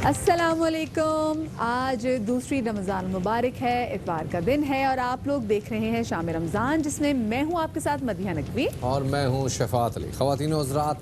अस्सलामुअलैकुम। आज दूसरी रमज़ान मुबारक है, इतवार का दिन है और आप लोग देख रहे हैं शाम रमज़ान, जिसमें मैं हूं आपके साथ मदिहा नकवी और मैं हूं शफात अली। ख़वातीन व हज़रात,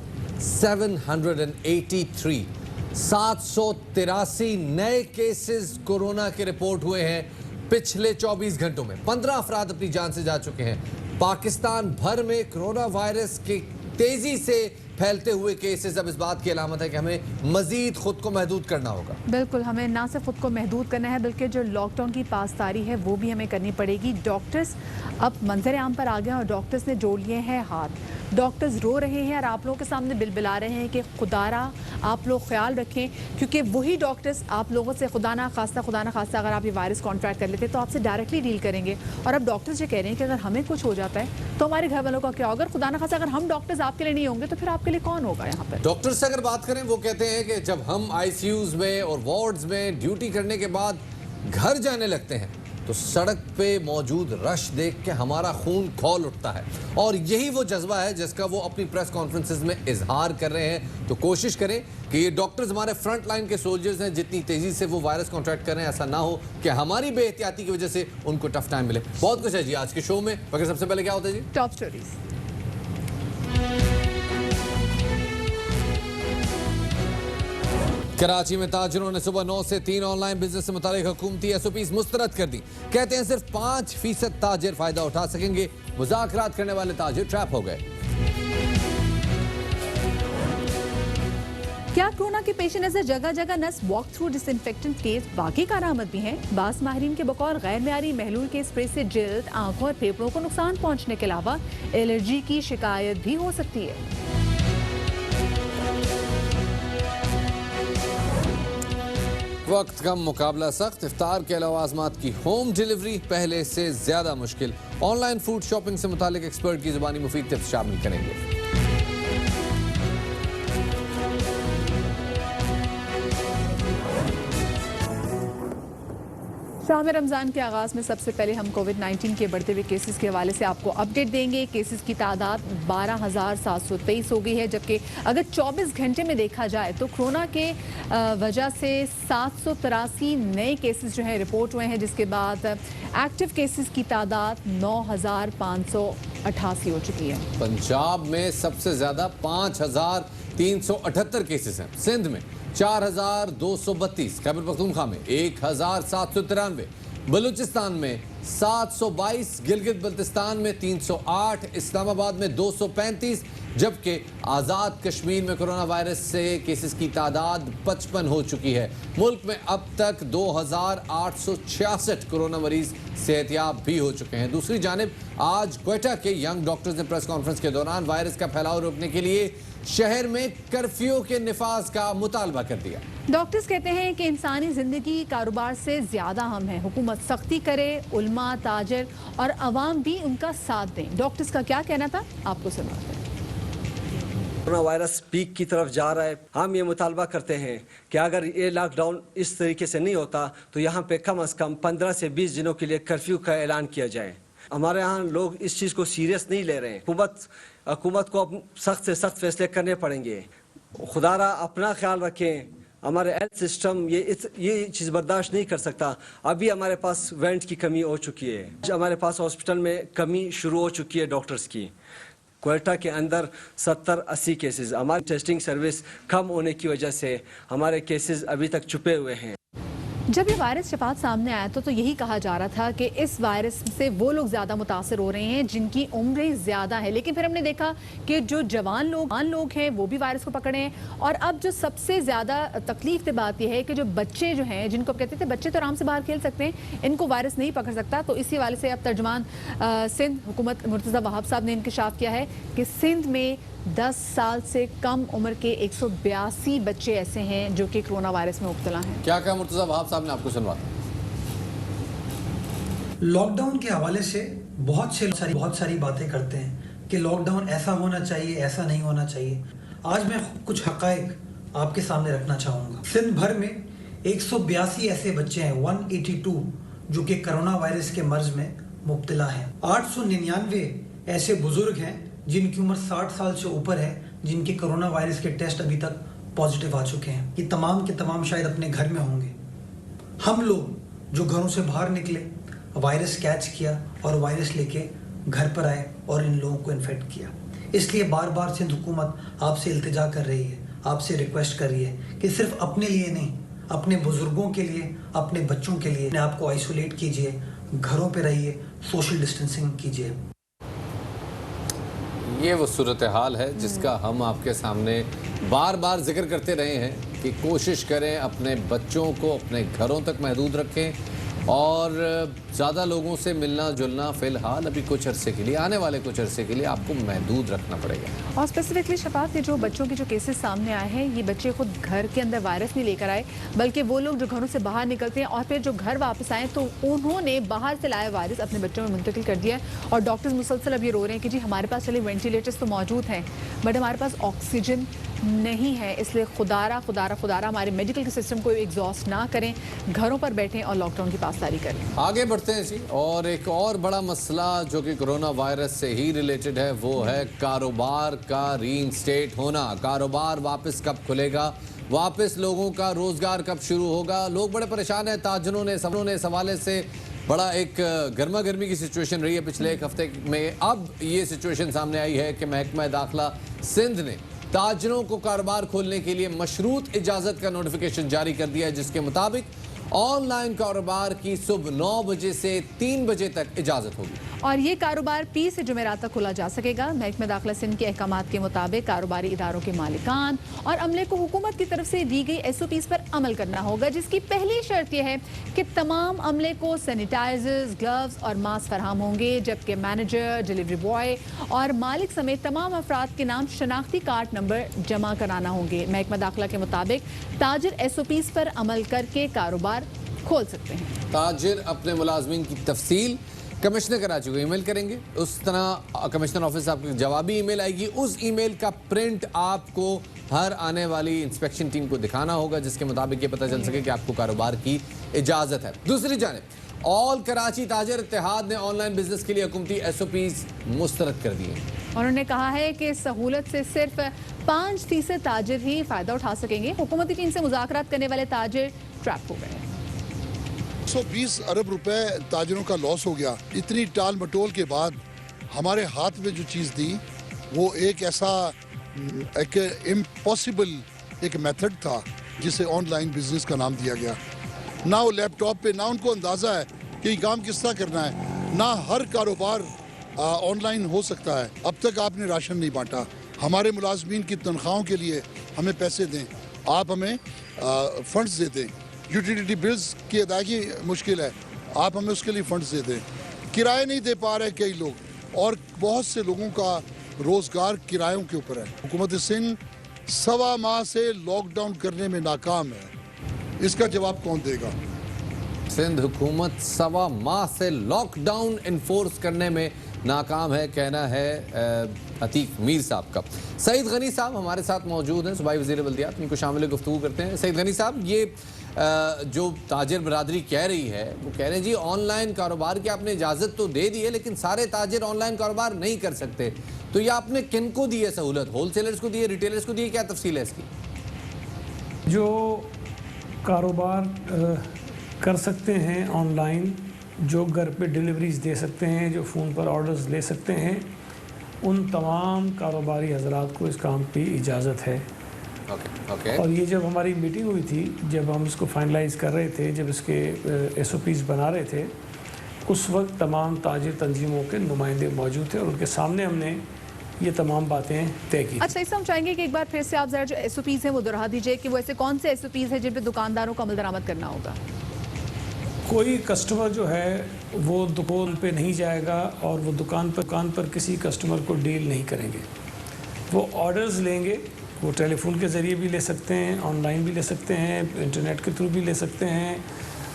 783 नए केसेस कोरोना के रिपोर्ट हुए हैं पिछले 24 घंटों में। 15 अफराद अपनी जान से जा चुके हैं। पाकिस्तान भर में कोरोना वायरस के तेजी से फैलते हुए केसेस अब इस बात की अलामत है कि हमें मजीद खुद को महदूद करना होगा। बिल्कुल, हमें ना सिर्फ खुद को महदूद करना है बल्कि जो लॉकडाउन की पासदारी है वो भी हमें करनी पड़ेगी। डॉक्टर्स अब मंजर आम पर आ गए और डॉक्टर्स ने जोड़ लिए हैं हाथ। डॉक्टर्स रो रहे हैं और आप लोगों के सामने बिलबिला रहे हैं कि खुदारा आप लोग ख्याल रखें, क्योंकि वही डॉक्टर्स आप लोगों से खुदा ना खास्ता अगर आप ये वायरस कॉन्ट्रैक्ट कर लेते तो आपसे डायरेक्टली डील करेंगे। और अब डॉक्टर्स ये कह रहे हैं कि अगर हमें कुछ हो जाता है तो हमारे घर वालों का क्या होगा। खुदा ना खास्ता अगर हम डॉक्टर्स आपके लिए नहीं होंगे तो फिर आपके लिए कौन होगा यहाँ पर। डॉक्टर से अगर बात करें, वो कहते हैं कि जब हम आईसीयूज में और वार्ड्स में ड्यूटी करने के बाद घर जाने लगते हैं तो सड़क पे मौजूद रश देख के हमारा खून खौल उठता है, और यही वो जज्बा है जिसका वो अपनी प्रेस कॉन्फ्रेंसेस में इजहार कर रहे हैं। तो कोशिश करें कि ये डॉक्टर्स हमारे फ्रंट लाइन के सोल्जर्स हैं, जितनी तेजी से वो वायरस कॉन्ट्रैक्ट कर रहे हैं ऐसा ना हो कि हमारी बेहतियाती की वजह से उनको टफ टाइम मिले। बहुत कुछ है जी आज के शो में, मगर सबसे पहले क्या होता है जी, टॉप स्टोरीज। कराची में ताजिरों ने सुबह 9 से 3 ऑनलाइन बिजनेस से मुतालिक हुकूमती एसओपीज मुस्तरद कर दी। कहते हैं सिर्फ 5% ताजिर फायदा उठा सकेंगे। मुज़ाकरात करने वाले ताजिर ट्रैप हो गए। क्या कोरोना के पेश नजर जगह जगह नस वॉक थ्रू डिसइंफेक्टेंट केस बाकी कारआमद भी हैं। बास माहिरीन के बकौल गैर मेयारी महलूल के स्प्रे से जिल्द, आंखों और फेफड़ों को नुकसान पहुंचने के अलावा एलर्जी की शिकायत भी हो सकती है। वक्त कम, मुकाबला सख्त। इफ्तार के अलावा आजमात की होम डिलीवरी पहले से ज्यादा मुश्किल। ऑनलाइन फूड शॉपिंग से मुतालिक एक्सपर्ट की जुबानी मुफीद टिप्स शामिल करेंगे। शाम रमज़ान के आगाज़ में सबसे पहले हम कोविड-19 के बढ़ते हुए केसेस के हवाले से आपको अपडेट देंगे। केसेस की तादाद 12,723 हो गई है, जबकि अगर 24 घंटे में देखा जाए तो कोरोना के वजह से 783 नए केसेस जो हैं रिपोर्ट हुए हैं, जिसके बाद एक्टिव केसेस की तादाद 9,588 हो चुकी है। पंजाब में सबसे ज्यादा 5,378 केसेस हैं। सिंध में 4,232, खैबर पख्तूनख्वा में 1,793, बलूचिस्तान में 722, गिलगित बल्तिस्तान में 308, इस्लामाबाद में 235, जबकि आज़ाद कश्मीर में कोरोना वायरस से केसेस की तादाद 55 हो चुकी है। मुल्क में अब तक 2,866 कोरोना मरीज सेहतयाब भी हो चुके हैं। दूसरी जानिब आज क्वेटा के यंग डॉक्टर्स ने प्रेस कॉन्फ्रेंस के दौरान वायरस का फैलाव रोकने के लिए शहर में कर्फ्यू के निफाज का मुतालबा कर दिया। डॉक्टर्स कहते हैं कि इंसानी जिंदगी कारोबार से ज्यादा अहम है। हुकूमत सख्ती करे, उलमा, ताजर और अवाम भी उनका साथ दें। डॉक्टर्स का क्या कहना था, आपको सुनाते हैं। कोरोना वायरस पीक की तरफ जा रहा है। हम ये मुतालबा करते हैं कि अगर ये लॉकडाउन इस तरीके से नहीं होता तो यहाँ पे कम अज़ कम 15 से 20 दिनों के लिए कर्फ्यू का ऐलान किया जाए। हमारे यहाँ लोग इस चीज़ को सीरियस नहीं ले रहे हैं। हुकूमत को अब सख्त से सख्त फैसले करने पड़ेंगे। खुदारा अपना ख्याल रखें। हमारे हेल्थ सिस्टम ये चीज़ बर्दाश्त नहीं कर सकता। अभी हमारे पास वेंट की कमी हो चुकी है। हमारे पास हॉस्पिटल में कमी शुरू हो चुकी है डॉक्टर्स की। क्वेटा के अंदर 70-80 केसेस, हमारी टेस्टिंग सर्विस कम होने की वजह से हमारे केसेस अभी तक छुपे हुए हैं। जब ये वायरस शफात सामने आया तो यही कहा जा रहा था कि इस वायरस से वो लोग ज़्यादा मुतासर हो रहे हैं जिनकी उम्रें ज़्यादा है, लेकिन फिर हमने देखा कि जो जवान लोग हैं वो भी वायरस को पकड़े हैं। और अब जो सबसे ज़्यादा तकलीफ की बात यह है कि जो बच्चे जो हैं, जिनको कहते थे बच्चे तो आराम से बाहर खेल सकते हैं, इनको वायरस नहीं पकड़ सकता। तो इसी वाले से अब तर्जमान सिंध हुकूमत मुर्तज़ा वहाब साहब ने इंकशाफ किया है कि सिंध में 10 साल से कम उम्र के 182 बच्चे ऐसे हैं जो कि कोरोना वायरस में मुब्तला हैं। क्या कहा मुर्तज़ा वहाब साहब ने, आपको सुनवाते हैं। लॉकडाउन के हवाले से बहुत सारी बातें करते हैं कि लॉकडाउन ऐसा होना चाहिए, ऐसा नहीं होना चाहिए। आज मैं कुछ हकायक आपके सामने रखना चाहूँगा। सिंध भर में 182 ऐसे बच्चे हैं, 182, जो कि कोरोना वायरस के मर्ज में मुब्तला हैं। 899 ऐसे बुजुर्ग हैं जिनकी उम्र 60 साल से ऊपर है, जिनके कोरोना वायरस के टेस्ट अभी तक पॉजिटिव आ चुके हैं। ये तमाम के तमाम शायद अपने घर में होंगे। हम लोग जो घरों से बाहर निकले, वायरस कैच किया और वायरस लेके घर पर आए और इन लोगों को इन्फेक्ट किया। इसलिए बार बार सिंध हुकूमत आपसे इल्तिजा कर रही है, आपसे रिक्वेस्ट कर रही है कि सिर्फ अपने लिए नहीं, अपने बुजुर्गों के लिए, अपने बच्चों के लिए आपको आइसोलेट कीजिए, घरों पे रहिए, सोशल डिस्टेंसिंग कीजिए। ये वो सूरत हाल है जिसका हम आपके सामने बार बार जिक्र करते रहे हैं कि कोशिश करें अपने बच्चों को अपने घरों तक महदूद रखें और ज़्यादा लोगों से मिलना जुलना फ़िलहाल अभी कुछ अरसे के लिए, आने वाले कुछ अरसे के लिए आपको महदूद रखना पड़ेगा। और स्पेसिफिकली शफात, ये जो बच्चों के जो केसेस सामने आए हैं, ये बच्चे खुद घर के अंदर वायरस नहीं लेकर आए, बल्कि वो लोग जो घरों से बाहर निकलते हैं और फिर जो घर वापस आए तो उन्होंने बाहर से लाया वायरस अपने बच्चों में मुंतकिल कर दिया है। और डॉक्टर्स मुसलसल अब ये रो रहे हैं कि जी हमारे पास चले वेंटिलेटर्स तो मौजूद हैं, बट हमारे पास ऑक्सीजन नहीं है, इसलिए खुदारा हमारे मेडिकल के सिस्टम को एग्जॉस्ट ना करें, घरों पर बैठें और लॉकडाउन की पासदारी करें। आगे बढ़ते हैं जी, और एक और बड़ा मसला जो कि कोरोना वायरस से ही रिलेटेड है वो है कारोबार का रीइंस्टेट होना। कारोबार वापस कब खुलेगा, वापस लोगों का रोजगार कब शुरू होगा। लोग बड़े परेशान हैं। ताजरों ने इस हवाले से बड़ा एक गर्मा गर्मी की सिचुएशन रही है पिछले एक हफ्ते में। अब ये सिचुएशन सामने आई है कि महकमा दाखिला सिंध ने ताजरों को कारोबार खोलने के लिए मशरूत इजाज़त का नोटिफिकेशन जारी कर दिया है, जिसके मुताबिक ऑनलाइन कारोबार की सुबह 9 बजे से 3 बजे तक इजाज़त होगी और ये कारोबार 20 से जुमेरात तक खोला जा सकेगा। महकमा दाखिला सिंध के अहकामात के मुताबिक कारोबारी इदारों के मालिकान और अमले को हुकूमत की तरफ से दी गई SOPs पर अमल करना होगा, जिसकी पहली शर्त यह है कि तमाम अमले को सैनिटाइजर्स, ग्लव्स और मास्क फराहम होंगे, जबकि मैनेजर, डिलीवरी बॉय और मालिक समेत तमाम अफराद के नाम शनाख्ती कार्ड नंबर जमा कराना होंगे। महकमा दाखिला के मुताबिक ताजिर SOPs पर अमल करके कारोबार खोल सकते हैं। ताजिर अपने मुलाजमीन की तफसील कमिश्नर कराची को ईमेल करेंगे, उस तरह कमिश्नर ऑफिस आपको जवाबी ईमेल आएगी। उस ईमेल का प्रिंट आपको हर आने वाली इंस्पेक्शन टीम को दिखाना होगा, जिसके मुताबिक ये पता चल सके कि आपको कारोबार की इजाज़त है। दूसरी जानिब ऑल कराची ताजिर इत्तेहाद ने ऑनलाइन बिजनेस के लिए हुकूमती SOPs मुस्तरद कर दिए। उन्होंने कहा है कि सहूलत से सिर्फ 5% ताजिर ही फायदा उठा सकेंगे। हुकूमती टीम से मुज़ाकरात करने वाले ताजिर ट्रैप हो गए। 120 अरब रुपए ताजिरों का लॉस हो गया। इतनी टाल मटोल के बाद हमारे हाथ में जो चीज़ दी वो एक ऐसा एक इम्पॉसिबल एक मेथड था जिसे ऑनलाइन बिजनेस का नाम दिया गया। ना वो लैपटॉप पे, ना उनको अंदाज़ा है कि ये काम किस तरह करना है, ना हर कारोबार ऑनलाइन हो सकता है। अब तक आपने राशन नहीं बांटा। हमारे मुलाजमीन की तनख्वाहों के लिए हमें पैसे दें, आप हमें फंड्स दे दें। यूटिलिटी बिल्स की अदायगी मुश्किल है, आप हमें उसके लिए फंड्स दे दें। किराए नहीं दे पा रहे कई लोग, और बहुत से लोगों का रोज़गार किरायों के ऊपर है। हुकूमत सिंध 1.25 माह से लॉकडाउन करने में नाकाम है, इसका जवाब कौन देगा? सिंध हुकूमत 1.25 माह से लॉकडाउन इन्फोर्स करने में नाकाम है, कहना है अतीक मीर साहब का। सईद गनी साहब हमारे साथ मौजूद हैं, सूबाई वज़ीर बल्दियात, उनको शामिल गुफ्तगू करते हैं। सईद गनी साहब, ये जो ताजिर बरादरी कह रही है वो कह रहे हैं जी ऑनलाइन कारोबार की आपने इजाज़त तो दे दी है, लेकिन सारे ताजिर ऑनलाइन कारोबार नहीं कर सकते, तो ये आपने किन को दी है सहूलत? होलसेलर्स को दी है, रिटेलर्स को दी है, क्या तफसील है इसकी? जो कारोबार कर सकते हैं ऑनलाइन, जो घर पे डिलीवरीज दे सकते हैं, जो फ़ोन पर ऑर्डर्स ले सकते हैं, उन तमाम कारोबारी हजरात को इस काम की इजाज़त है। ओके। और ये जब हमारी मीटिंग हुई थी, जब हम इसको फाइनलाइज कर रहे थे, जब इसके SOPs बना रहे थे, उस वक्त तमाम ताजिर तंजीमों के नुमाइंदे मौजूद थे और उनके सामने हमने ये तमाम बातें तय की। अच्छा, इससे हम चाहेंगे कि एक बार फिर से आप जरा जो SOPs हैं वो दोहरा दीजिए कि वो ऐसे कौन से SOPs हैं जिन पे दुकानदारों को अमल दरामद करना होगा। कोई कस्टमर जो है वो दुकान पे नहीं जाएगा और वो दुकान पर किसी कस्टमर को डील नहीं करेंगे। वो ऑर्डर्स लेंगे, वो टेलीफोन के ज़रिए भी ले सकते हैं, ऑनलाइन भी ले सकते हैं, इंटरनेट के थ्रू भी ले सकते हैं,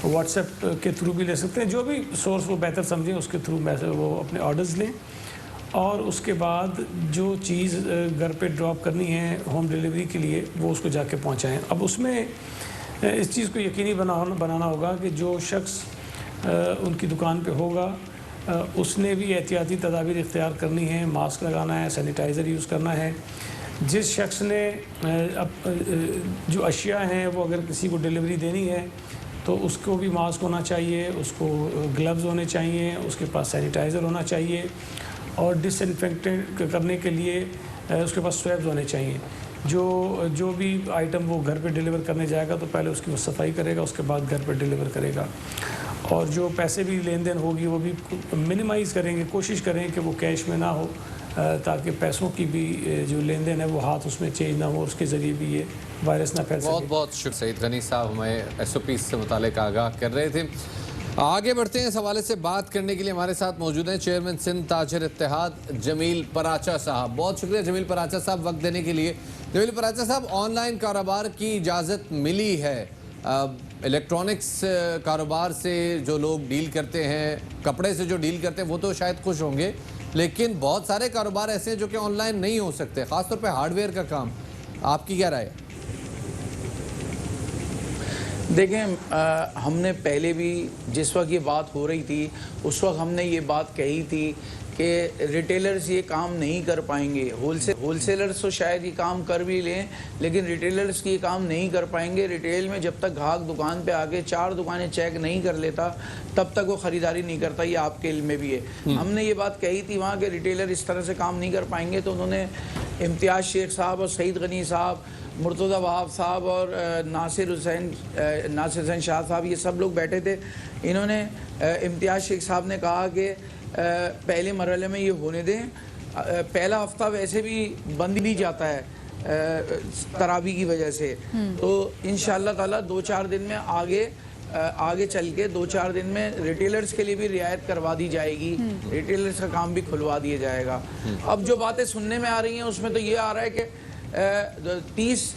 व्हाट्सएप के थ्रू भी ले सकते हैं, जो भी सोर्स वो बेहतर समझें उसके थ्रू वो अपने ऑर्डर्स लें। और उसके बाद जो चीज़ घर पे ड्रॉप करनी है होम डिलीवरी के लिए, वो उसको जाके पहुंचाएं। अब उसमें इस चीज़ को यकीनी बनाना होगा कि जो शख्स उनकी दुकान पे होगा उसने भी एहतियाती तदाबीर इख्तियार करनी है, मास्क लगाना है, सैनिटाइज़र यूज़ करना है। जिस शख्स ने जो अशिया हैं वो अगर किसी को डिलीवरी देनी है तो उसको भी मास्क होना चाहिए, उसको ग्लव्स होने चाहिए, उसके पास सैनिटाइज़र होना चाहिए और डिसइंफेक्टेंट करने के लिए उसके पास स्वैब्स होने चाहिए। जो भी आइटम वो घर पे डिलीवर करने जाएगा तो पहले उसकी वो सफाई करेगा, उसके बाद घर पे डिलीवर करेगा। और जो पैसे भी लेन देन होगी वो भी मिनिमाइज़ करेंगे, कोशिश करें कि वो कैश में ना हो, ताकि पैसों की भी जो लेन देन है वो हाथ उसमें चेंज ना हो, उसके ज़रिए भी ये वायरस ना फैल सके। बहुत बहुत शुक्रिया सईद गनी साहब, हमें SOP से मुतालिक आगाह कर रहे थे। आगे बढ़ते हैं, इस हवाले से बात करने के लिए हमारे साथ मौजूद हैं चेयरमैन सिंध ताजिर इत्तेहाद जमील पराचा साहब। बहुत शुक्रिया जमील पराचा साहब वक्त देने के लिए। जमील पराचा साहब, ऑनलाइन कारोबार की इजाज़त मिली है, इलेक्ट्रॉनिक्स कारोबार से जो लोग डील करते हैं, कपड़े से जो डील करते हैं वो तो शायद खुश होंगे, लेकिन बहुत सारे कारोबार ऐसे हैं जो कि ऑनलाइन नहीं हो सकते, ख़ासतौर पे हार्डवेयर का काम। आपकी क्या राय है? देखें, हमने पहले भी जिस वक्त ये बात हो रही थी उस वक्त हमने ये बात कही थी कि रिटेलर्स ये काम नहीं कर पाएंगे। होलसेलर्स तो शायद ये काम कर भी लें, लेकिन रिटेलर्स ये काम नहीं कर पाएंगे। रिटेल में जब तक ग्राहक दुकान पे आके 4 दुकानें चेक नहीं कर लेता तब तक वो ख़रीदारी नहीं करता। ये आपके इल्म में भी है। हमने ये बात कही थी वहाँ के रिटेलर इस तरह से काम नहीं कर पाएंगे, तो उन्होंने इम्तियाज़ शेख साहब और सईद गनी साहब, मुर्तज़ा वहाब साहब और नासिर हुसैन शाह साहब, ये सब लोग बैठे थे। इन्होंने इम्तियाज़ शेख साहब ने कहा कि पहले मरहले में ये होने दें, पहला हफ्ता वैसे भी बंद भी जाता है तरावी की वजह से, तो इंशाअल्लाह ताला 2-4 दिन में आगे चल के 2-4 दिन में रिटेलर्स के लिए भी रियायत करवा दी जाएगी, रिटेलर्स का काम भी खुलवा दिया जाएगा। अब जो बातें सुनने में आ रही हैं उसमें तो ये आ रहा है कि 30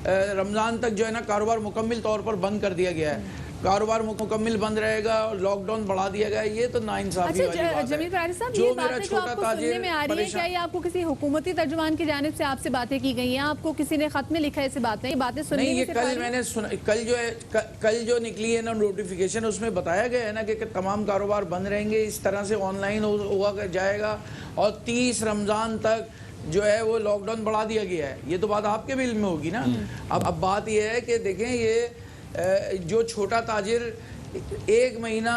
रमज़ान तक जो है ना कारोबार मुकम्मल तौर पर बंद कर दिया गया है, कारोबार मुकम्मल बंद रहेगा, लॉकडाउन बढ़ा दिया गया। ये तो नाइंसाफी वाली बात है। जमील पराचा साहब, ये बातें जो आपको सुनने में आ रही है, क्या ये आपको किसी हुकूमती तर्जुमान की जानिब से आपसे बातें की गई हैं? आपको किसी ने खत में लिखा है ऐसी बातें? ये बातें सुनने नहीं, ये कल मैंने सुना, कल जो निकली है ना नोटिफिकेशन, उसमें बताया गया है ना कि तमाम कारोबार बंद रहेंगे, इस तरह से ऑनलाइन हुआ जाएगा और 30 रमज़ान तक जो है वो लॉकडाउन बढ़ा दिया गया है। ये तो बात आपके भी इल्म में होगी ना। अब बात ये है कि देखें, ये जो छोटा ताजिर 1 महीना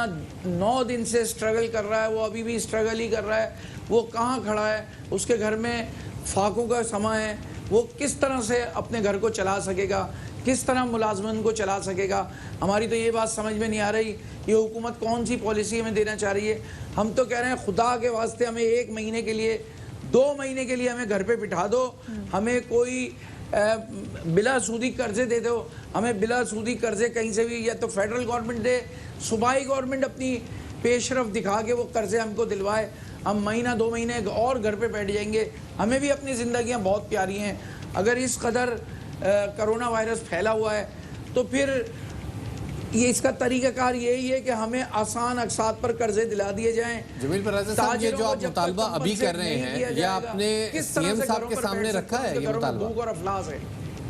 9 दिन से स्ट्रगल कर रहा है, वो अभी भी स्ट्रगल ही कर रहा है। वो कहाँ खड़ा है, उसके घर में फाकों का समय है, वो किस तरह से अपने घर को चला सकेगा, किस तरह मुलाजमन को चला सकेगा। हमारी तो ये बात समझ में नहीं आ रही, ये हुकूमत कौन सी पॉलिसी हमें देना चाह रही है। हम तो कह रहे हैं खुदा के वास्ते हमें 1 महीने के लिए, 2 महीने के लिए हमें घर पे बिठा दो, हमें कोई बिला सूदी कर्जे दे दो, हमें बिला सूदी कर्जे कहीं से भी, या तो फेडरल गवर्नमेंट दे, सूबाई गवर्नमेंट अपनी पेशरफ दिखा के वो कर्जे हमको दिलवाए, हम महीना 2 महीने और घर पे बैठ जाएंगे। हमें भी अपनी ज़िंदगियां बहुत प्यारी हैं। अगर इस कदर कोरोना वायरस फैला हुआ है तो फिर ये इसका तरीक़ाकार यही है कि हमें आसान अक़सात पर कर्जे दिला दिए जाएं। जमील पराचा साहब, ये जो आप मुतालबा अभी कर रहे हैं, ये आपने CM साहब के सामने रखा है? ये मुतालबा भूख और अफलास है।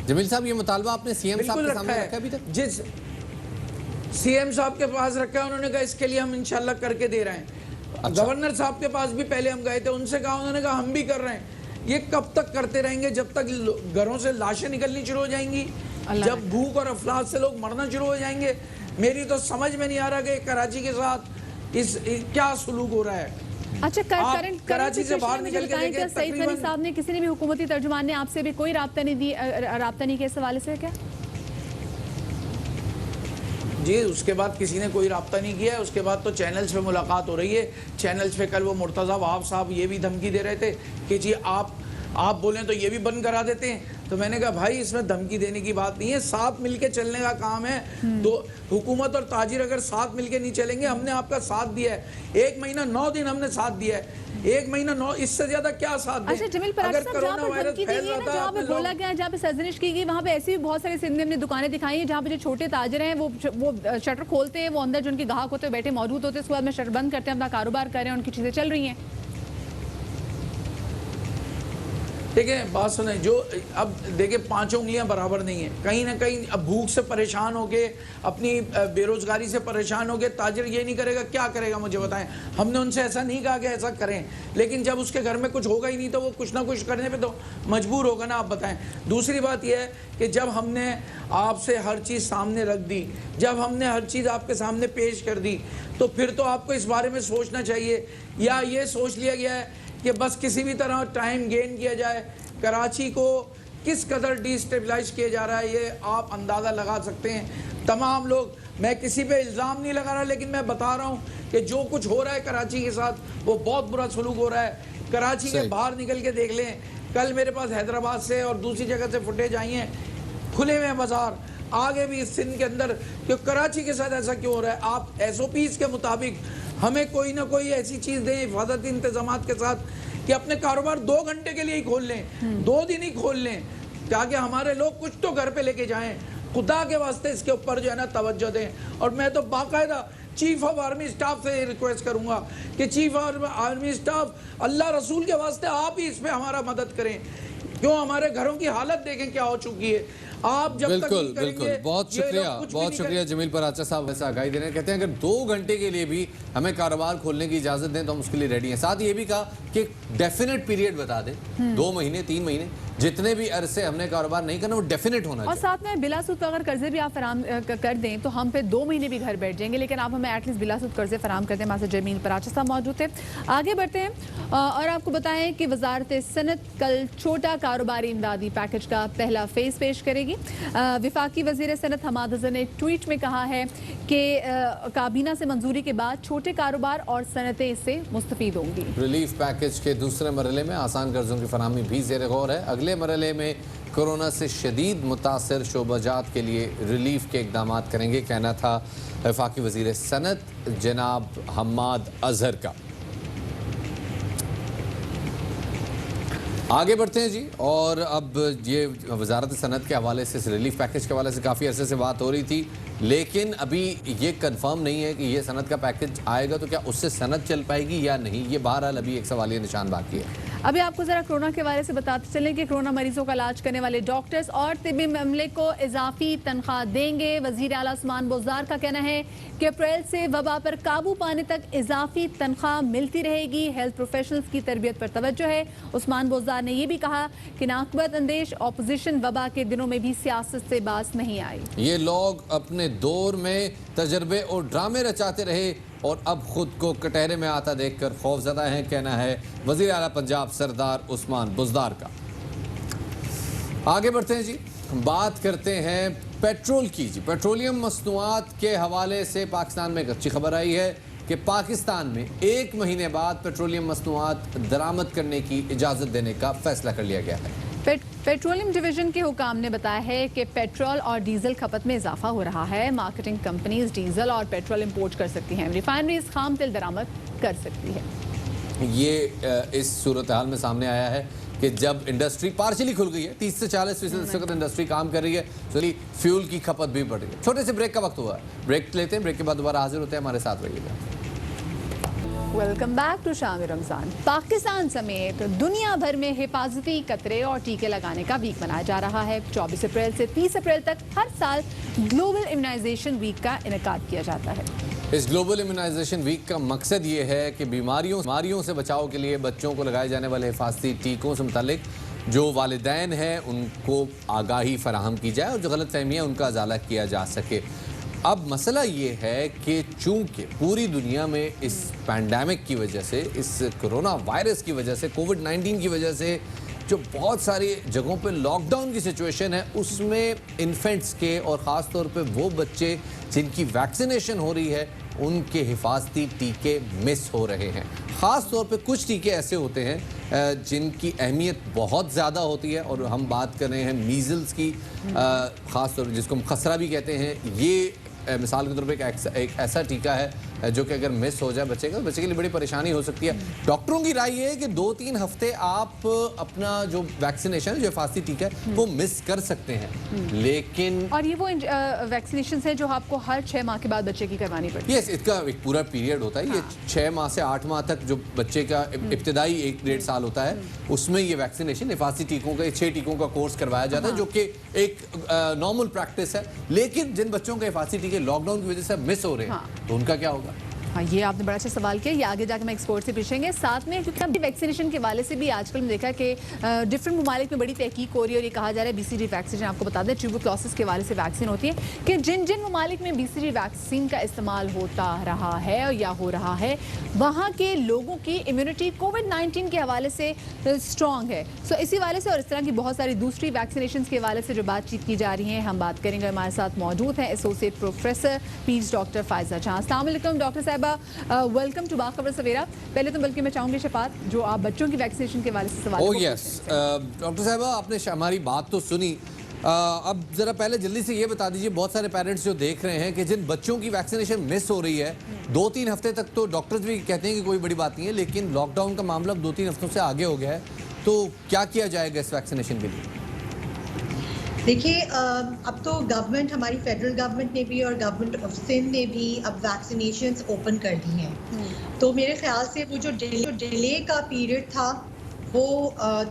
जमील साहब, ये मुतालबा आपने CM साहब के सामने रखा है अभी तक? जिस CM साहब के पास रखा है, उन्होंने कहा इसके लिए हम इंशाल्लाह करके दे रहे हैं। अच्छा। गवर्नर साहब के पास भी पहले हम गए थे, उनसे कहा, उन्होंने कहा हम भी कर रहे हैं। ये कब तक करते रहेंगे? जब तक घरों से लाशें निकलनी शुरू हो जाएंगी, जब भूख और अफलास से लोग मरना शुरू हो जाएंगे। मेरी तो समझ में नहीं आ रहा कि कराची के साथ इस क्या सुलूक हो रहा है। अच्छा, करंट कराची से बाहर निकल के देखें, सईद गनी साहब ने, किसी ने भी हुकूमती तर्जुमान ने आपसे भी कोई राब्ता नहीं किया इस हवाले से क्या? जी, उसके बाद किसी ने कोई राब्ता नहीं किया है। उसके बाद तो चैनल्स पे मुलाकात हो रही है। चैनल्स पे कल वो मुर्तज़ा वहाब साहब ये भी धमकी दे रहे थे कि जी आप बोलें तो ये भी बंद करा देते हैं। तो मैंने कहा भाई, इसमें धमकी देने की बात नहीं है, साथ मिलके चलने का काम है। तो हुकूमत और ताजिर अगर साथ मिलके नहीं चलेंगे, हमने आपका साथ दिया है 1 महीना 9 दिन हमने साथ दिया है, 1 महीना 9, इससे ज्यादा क्या साथ दें? अच्छा जमील पराचा साहब, जहाँ पर धमकी दी गई है ना, जहाँ पे बोला गया, जहाँ पे सरजनिश की गई, वहाँ पे ऐसी भी बहुत सारी सिंध में हमने दुकानें दिखाई हैं जहाँ पे जो छोटे ताजिर हैं वो शटर खोलते हैं, वो अंदर जो उनके ग्राहक होते हैं बैठे मौजूद होते हैं, उसके बाद में शटर बंद करते हैं, अपना कारोबार कर रहे हैं, उनकी चीजें चल रही हैं। देखिए बात सुने, जो अब देखिए 5 उंगलियां बराबर नहीं है। कहीं ना कहीं अब भूख से परेशान होके, अपनी बेरोजगारी से परेशान होके ताजिर ये नहीं करेगा, क्या करेगा मुझे बताएं। हमने उनसे ऐसा नहीं कहा कि ऐसा करें, लेकिन जब उसके घर में कुछ होगा ही नहीं तो वो कुछ ना कुछ करने पे तो मजबूर होगा ना। आप बताएं। दूसरी बात यह है कि जब हमने आपसे हर चीज़ सामने रख दी, जब हमने हर चीज़ आपके सामने पेश कर दी, तो फिर तो आपको इस बारे में सोचना चाहिए। या ये सोच लिया गया है कि बस किसी भी तरह टाइम गेन किया जाए। कराची को किस कदर डिस्टेबलाइज किया जा रहा है ये आप अंदाज़ा लगा सकते हैं। तमाम लोग, मैं किसी पे इल्ज़ाम नहीं लगा रहा, लेकिन मैं बता रहा हूँ कि जो कुछ हो रहा है कराची के साथ वो बहुत बुरा सलूक हो रहा है। कराची के बाहर निकल के देख लें। कल मेरे पास हैदराबाद से और दूसरी जगह से फुटेज आई हैं, खुले हुए बाजार, आगे भी इस सिंध के अंदर, कि कराची के साथ ऐसा क्यों हो रहा है। आप SOPs के मुताबिक हमें कोई ना कोई ऐसी चीज़ दें हिफाजती इंतजामात के साथ कि अपने कारोबार 2 घंटे के लिए ही खोल लें, 2 दिन ही खोल लें, ताकि हमारे लोग कुछ तो घर पे लेके जाएं। खुदा के वास्ते इसके ऊपर जो है ना तवज्जो दें। और मैं तो बाकायदा चीफ ऑफ आर्मी स्टाफ से रिक्वेस्ट करूंगा कि चीफ ऑफ आर्मी स्टाफ, अल्लाह रसूल के वास्ते आप ही इस पे हमारा मदद करें। क्यों, हमारे घरों की हालत देखें क्या हो चुकी है। आप जब बिल्कुल तक बिल्कुल, बहुत शुक्रिया जमील पराचा साहब ऐसा आगाही दे रहे हैं। कहते हैं अगर 2 घंटे के लिए भी हमें कारोबार खोलने की इजाजत दें तो हम उसके लिए रेडी हैं। साथ ही ये भी कहा कि डेफिनेट पीरियड बता दें, 2 महीने 3 महीने, जितने भी अरसे हमने कारोबार नहीं करना वो डेफिनेट होना चाहिए। और साथ में बिलासुद अगर कर्जे भी आप फराम कर दें तो हम पे 2 महीने भी घर बैठ जाएंगे, लेकिन आप हमें एटलीस्ट बिलासुद कर्जे फराम करते हैं। हमारे साथ जमील पराचा साहब मौजूद थे। आगे बढ़ते हैं और आपको बताएं कि वजारत सनत कल छोटा कारोबारी इमदादी पैकेज का पहला फेज पेश करेगी। वफाकी वजीर सनत हमाद अजहर ने ट्वीट में कहा है कि काबीना से मंजूरी के बाद छोटे कारोबार और सनतें इससे मुस्तफीद होंगी। रिलीफ पैकेज के दूसरे मरहले में आसान कर्जों की फराहमी भी ज़ेर गौर है। अगले मरहले में कोरोना से शदीद मुतासर शोबाजात के लिए रिलीफ के इकदाम करेंगे, कहना था वफाकी वजीर सनत जनाब हमाद अजहर का। आगे बढ़ते हैं जी। और अब ये वजारत सनत के हवाले से, इस रिलीफ पैकेज के हवाले से काफ़ी अरसे से बात हो रही थी, लेकिन अभी ये कंफर्म नहीं है कि ये सनत का पैकेज आएगा तो क्या उससे सनत चल पाएगी या नहीं। ये बहरहाल अभी एक सवालिया निशान बाकी है। अभी आपको जरा कोरोना के बारे से बताते चलें कि कोरोना मरीजों का इलाज करने वाले डॉक्टर्स और तिब्बी अमले को इजाफी तनख्वाह देंगे। वजीर आला उस्मान बुज़दार का कहना है कि अप्रैल से वबा पर काबू पाने तक इजाफी तनख्वाह मिलती रहेगी। हेल्थ प्रोफेशनल्स की तरबियत पर तवज्जो है। उस्मान बुज़दार ने यह भी कहा कि नाकबत अंदेश अपोजिशन वबा के दिनों में भी सियासत से बाज नहीं आई। ये लोग अपने दौर में तजर्बे और ड्रामे रचाते रहे और अब खुद को कटहरे में आता देखकर खौफजदा हैं, कहना है वज़ीर आला पंजाब सरदार उस्मान बुज़दार का। आगे बढ़ते हैं जी, बात करते हैं पेट्रोल की जी। पेट्रोलियम मसनूआत के हवाले से पाकिस्तान में एक अच्छी खबर आई है कि पाकिस्तान में 1 महीने बाद पेट्रोलियम मसनूआत दरामद करने की इजाज़त देने का फैसला कर लिया गया है। पेट्रोलियम डिवीजन के हुकाम ने बताया है कि पेट्रोल और डीजल खपत में इजाफा हो रहा है। मार्केटिंग कंपनीज डीजल और पेट्रोल इंपोर्ट कर सकती हैं। रिफाइनरीज खाम तेल दरामद कर सकती है। ये इस सूरत हाल में सामने आया है कि जब इंडस्ट्री पार्शली खुल गई है, 30 से 40% इस वक्त इंडस्ट्री काम कर रही है, तो फ्यूल की खपत भी बढ़ रही है। छोटे से ब्रेक का वक्त हुआ है, ब्रेक लेते हैं, ब्रेक के बाद दोबारा हाजिर होते हैं। हमारे साथ रहिएगा। वेलकम बैक टू शाम रमजान। पाकिस्तान समेत दुनिया भर में हिफाजती कतरे और टीके लगाने का वीक मनाया जा रहा है। 24 अप्रैल से 30 अप्रैल तक हर साल ग्लोबल इम्यूनाइजेशन वीक का इनेकाद किया जाता है। इस ग्लोबल इम्यूनाइजेशन वीक का मकसद ये है कि बीमारियों से बचाव के लिए बच्चों को लगाए जाने वाले हिफाजती टीकों से मुतालिक जो वालिदैन हैं उनको आगाही फराहम की जाए और जो गलत फहमियाँ उनका अजाला किया जा सके। अब मसला ये है कि चूंकि पूरी दुनिया में इस पैंडेमिक की वजह से, इस कोरोना वायरस की वजह से, कोविड-19 की वजह से जो बहुत सारी जगहों पे लॉकडाउन की सिचुएशन है, उसमें इन्फेंट्स के और ख़ास तौर पे वो बच्चे जिनकी वैक्सीनेशन हो रही है उनके हिफाजती टीके मिस हो रहे हैं। ख़ास तौर पे कुछ टीके ऐसे होते हैं जिनकी अहमियत बहुत ज़्यादा होती है और हम बात कर रहे हैं मीज़ल्स की, ख़ास तौर पर जिसको हम खसरा भी कहते हैं। ये मिसाल के तौर पे एक ऐसा टीका है जो कि अगर मिस हो जाए बच्चे का, तो बच्चे के लिए बड़ी परेशानी हो सकती है। डॉक्टरों की राय ये है कि 2-3 हफ्ते आप अपना जो वैक्सीनेशन जो हिफाजती टीका है वो मिस कर सकते हैं, लेकिन और ये वो वैक्सीनेशन है जो आपको हर 6 माह के बाद बच्चे की करवानी पड़ती है। यस, इसका एक पूरा पीरियड होता है। ये 6 माह से 8 माह तक जो बच्चे का इब्तिदाई 1-1.5 साल होता है, उसमें ये वैक्सीनेशन हिफाजती टीकों का 6 टीकों का कोर्स करवाया जाता है, जो कि एक नॉर्मल प्रैक्टिस है। लेकिन जिन बच्चों के हिफाजती टीके लॉकडाउन की वजह से मिस हो रहे हैं, तो उनका क्या होगा? हाँ, ये आपने बड़ा अच्छा सवाल किया। ये आगे जाके मैं एक्सपर्ट से पूछेंगे। साथ में क्योंकि हम वैक्सीनेशन के वाले से भी आजकल हमने देखा कि डिफरेंट ममालिक में बड़ी तहकीक हो रही है और ये कहा जा रहा है BCG वैक्सीन, आपको बता दें ट्यूबरक्लोसिस के वाले से वैक्सीन होती है, कि जिन जिन ममालिक में BCG वैक्सीन का इस्तेमाल होता रहा है या हो रहा है, वहाँ के लोगों की इम्यूनिटी कोविड-19 के हवाले से स्ट्रॉन्ग है। सो इसी वाले से और इस तरह की बहुत सारी दूसरी वैक्सीनेशन के वाले से जो बातचीत की जा रही है, हम बात करेंगे। हमारे साथ मौजूद हैं एसोसिएट प्रोफेसर पीज डॉक्टर फायजा जहां। अस्सलाम वालेकुम डॉक्टर साहिबा, वेलकम टू बाखबर सवेरा। पहले तो बल्कि मैं चाहूंगी शफात, जो आप बच्चों की वैक्सीनेशन के वाले से सवाल ओह यस, डॉक्टर साहिबा आपने हमारी बात तो सुनी। अब ज़रा पहले जल्दी से ये बता दीजिए, बहुत सारे पेरेंट्स जो देख रहे हैं कि जिन बच्चों की वैक्सीनेशन मिस हो रही है 2-3 हफ्ते तक, तो डॉक्टर्स भी कहते हैं कि कोई बड़ी बात नहीं है, लेकिन लॉकडाउन का मामला 2-3 हफ्तों से आगे हो गया है, तो क्या किया जाएगा इस वैक्सीनेशन के लिए? देखिए, अब तो गवर्नमेंट, हमारी फेडरल गवर्नमेंट ने भी और गवर्नमेंट ऑफ सिंध ने भी अब वैक्सीनेशंस ओपन कर दी हैं। तो मेरे ख्याल से वो जो डिले का पीरियड था वो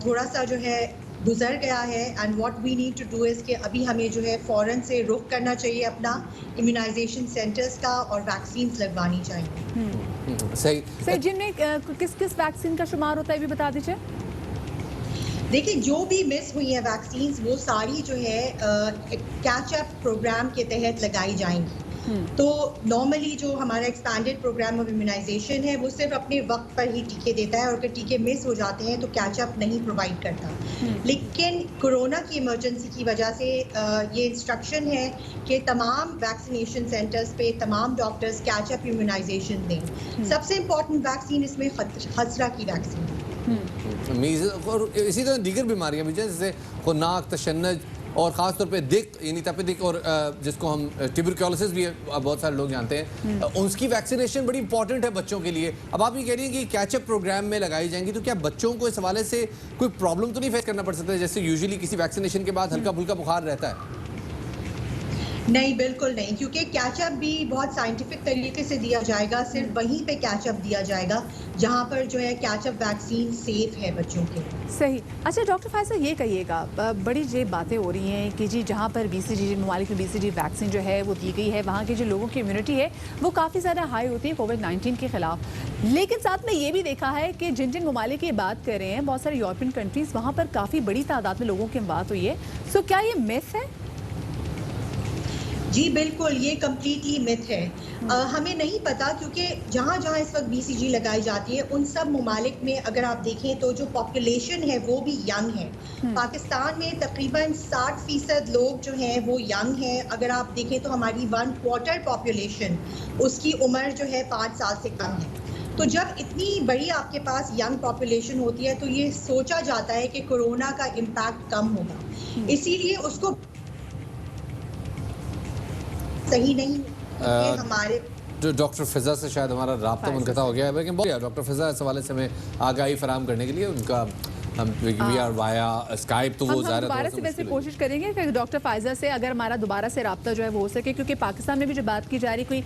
थोड़ा सा जो है गुजर गया है। And what we need to do is कि अभी हमें जो है फ़ौरन से रुख करना चाहिए अपना इम्यूनाइजेशन सेंटर्स का और वैक्सीन लगवानी चाहिए। सही। जिनमें किस किस वैक्सीन का शुमार होता है भी बता दीजिए। देखिए, जो भी मिस हुई है वैक्सीन्स वो सारी जो है कैच अप प्रोग्राम के तहत लगाई जाएंगी। तो नॉर्मली जो हमारा एक्सपैंडेड प्रोग्राम ऑफ इम्यूनाइजेशन है वो सिर्फ अपने वक्त पर ही टीके देता है, और अगर टीके मिस हो जाते हैं तो कैच अप नहीं प्रोवाइड करता। लेकिन कोरोना की इमरजेंसी की वजह से ये इंस्ट्रक्शन है कि तमाम वैक्सीनेशन सेंटर्स पे तमाम डॉक्टर्स कैच अप इम्यूनाइजेशन दें। सबसे इम्पॉर्टेंट वैक्सीन इसमें खसरा की वैक्सीन है। और इसी तरह दीगर बीमारियां भी जैसे नाक, तशन्नुज और ख़ास तौर पे दिक यानी तपेदिक, और जिसको हम ट्यूबरक्लोसिस भी बहुत सारे लोग जानते हैं, उसकी वैक्सीनेशन बड़ी इंपॉर्टेंट है बच्चों के लिए। अब आप ये कह रही हैं कि कैचअप प्रोग्राम में लगाई जाएंगी, तो क्या बच्चों को इस हवाले से कोई प्रॉब्लम तो नहीं फेस करना पड़ सकता है, जैसे यूजुअली किसी वैक्सीनेशन के बाद हल्का फुल्का बुखार रहता है? नहीं, बिल्कुल नहीं, क्योंकि कैचअप भी बहुत साइंटिफिक तरीके से दिया जाएगा। सिर्फ वहीं पे कैचअप दिया जाएगा जहां पर जो है कैचअप वैक्सीन सेफ है बच्चों के। सही। अच्छा डॉक्टर फायजा, ये कहिएगा, बड़ी ये बातें हो रही हैं कि जी जहां पर BCG, जिन ममालिक में BCG वैक्सीन जो है वो दी गई है, वहाँ के जो लोगों की इम्यूनिटी है वो काफ़ी ज़्यादा हाई होती है कोविड-19 के ख़िलाफ़। लेकिन साथ में ये भी देखा है कि जिन जिन ममालिक की बात कर रहे हैं, बहुत सारे यूरोपियन कंट्रीज़, वहाँ पर काफ़ी बड़ी तादाद में लोगों की बात हुई है। सो क्या ये मिथ है? जी बिल्कुल, ये कम्प्लीटली मिथ है। हमें नहीं पता, क्योंकि जहाँ जहाँ इस वक्त BCG लगाई जाती है उन सब ममालिक में अगर आप देखें तो जो पॉपुलेशन है वो भी यंग है। पाकिस्तान में तकरीबन 60% लोग जो हैं वो यंग हैं। अगर आप देखें तो हमारी 1/4 पॉपुलेशन, उसकी उम्र जो है 5 साल से कम है। तो जब इतनी बड़ी आपके पास यंग पॉपुलेशन होती है तो ये सोचा जाता है कि कोरोना का इम्पैक्ट कम होगा, इसीलिए उसको सही नहीं हमारे जो डॉक्टर फिजा से शायद हमारा राब्ता मुनक़ता हो गया है, लेकिन बहुत डॉक्टर फिजा इस हवाले से हमें आगाही फराहम करने के लिए उनका हम वी आर वाया स्काइप, तो वो ज़्यादा दोबारा से वैसे कोशिश करेंगे कि डॉक्टर फायजा से अगर हमारा दोबारा से राब्ता जो है वो हो सके, क्योंकि पाकिस्तान में भी जो बात की जा रही, कोई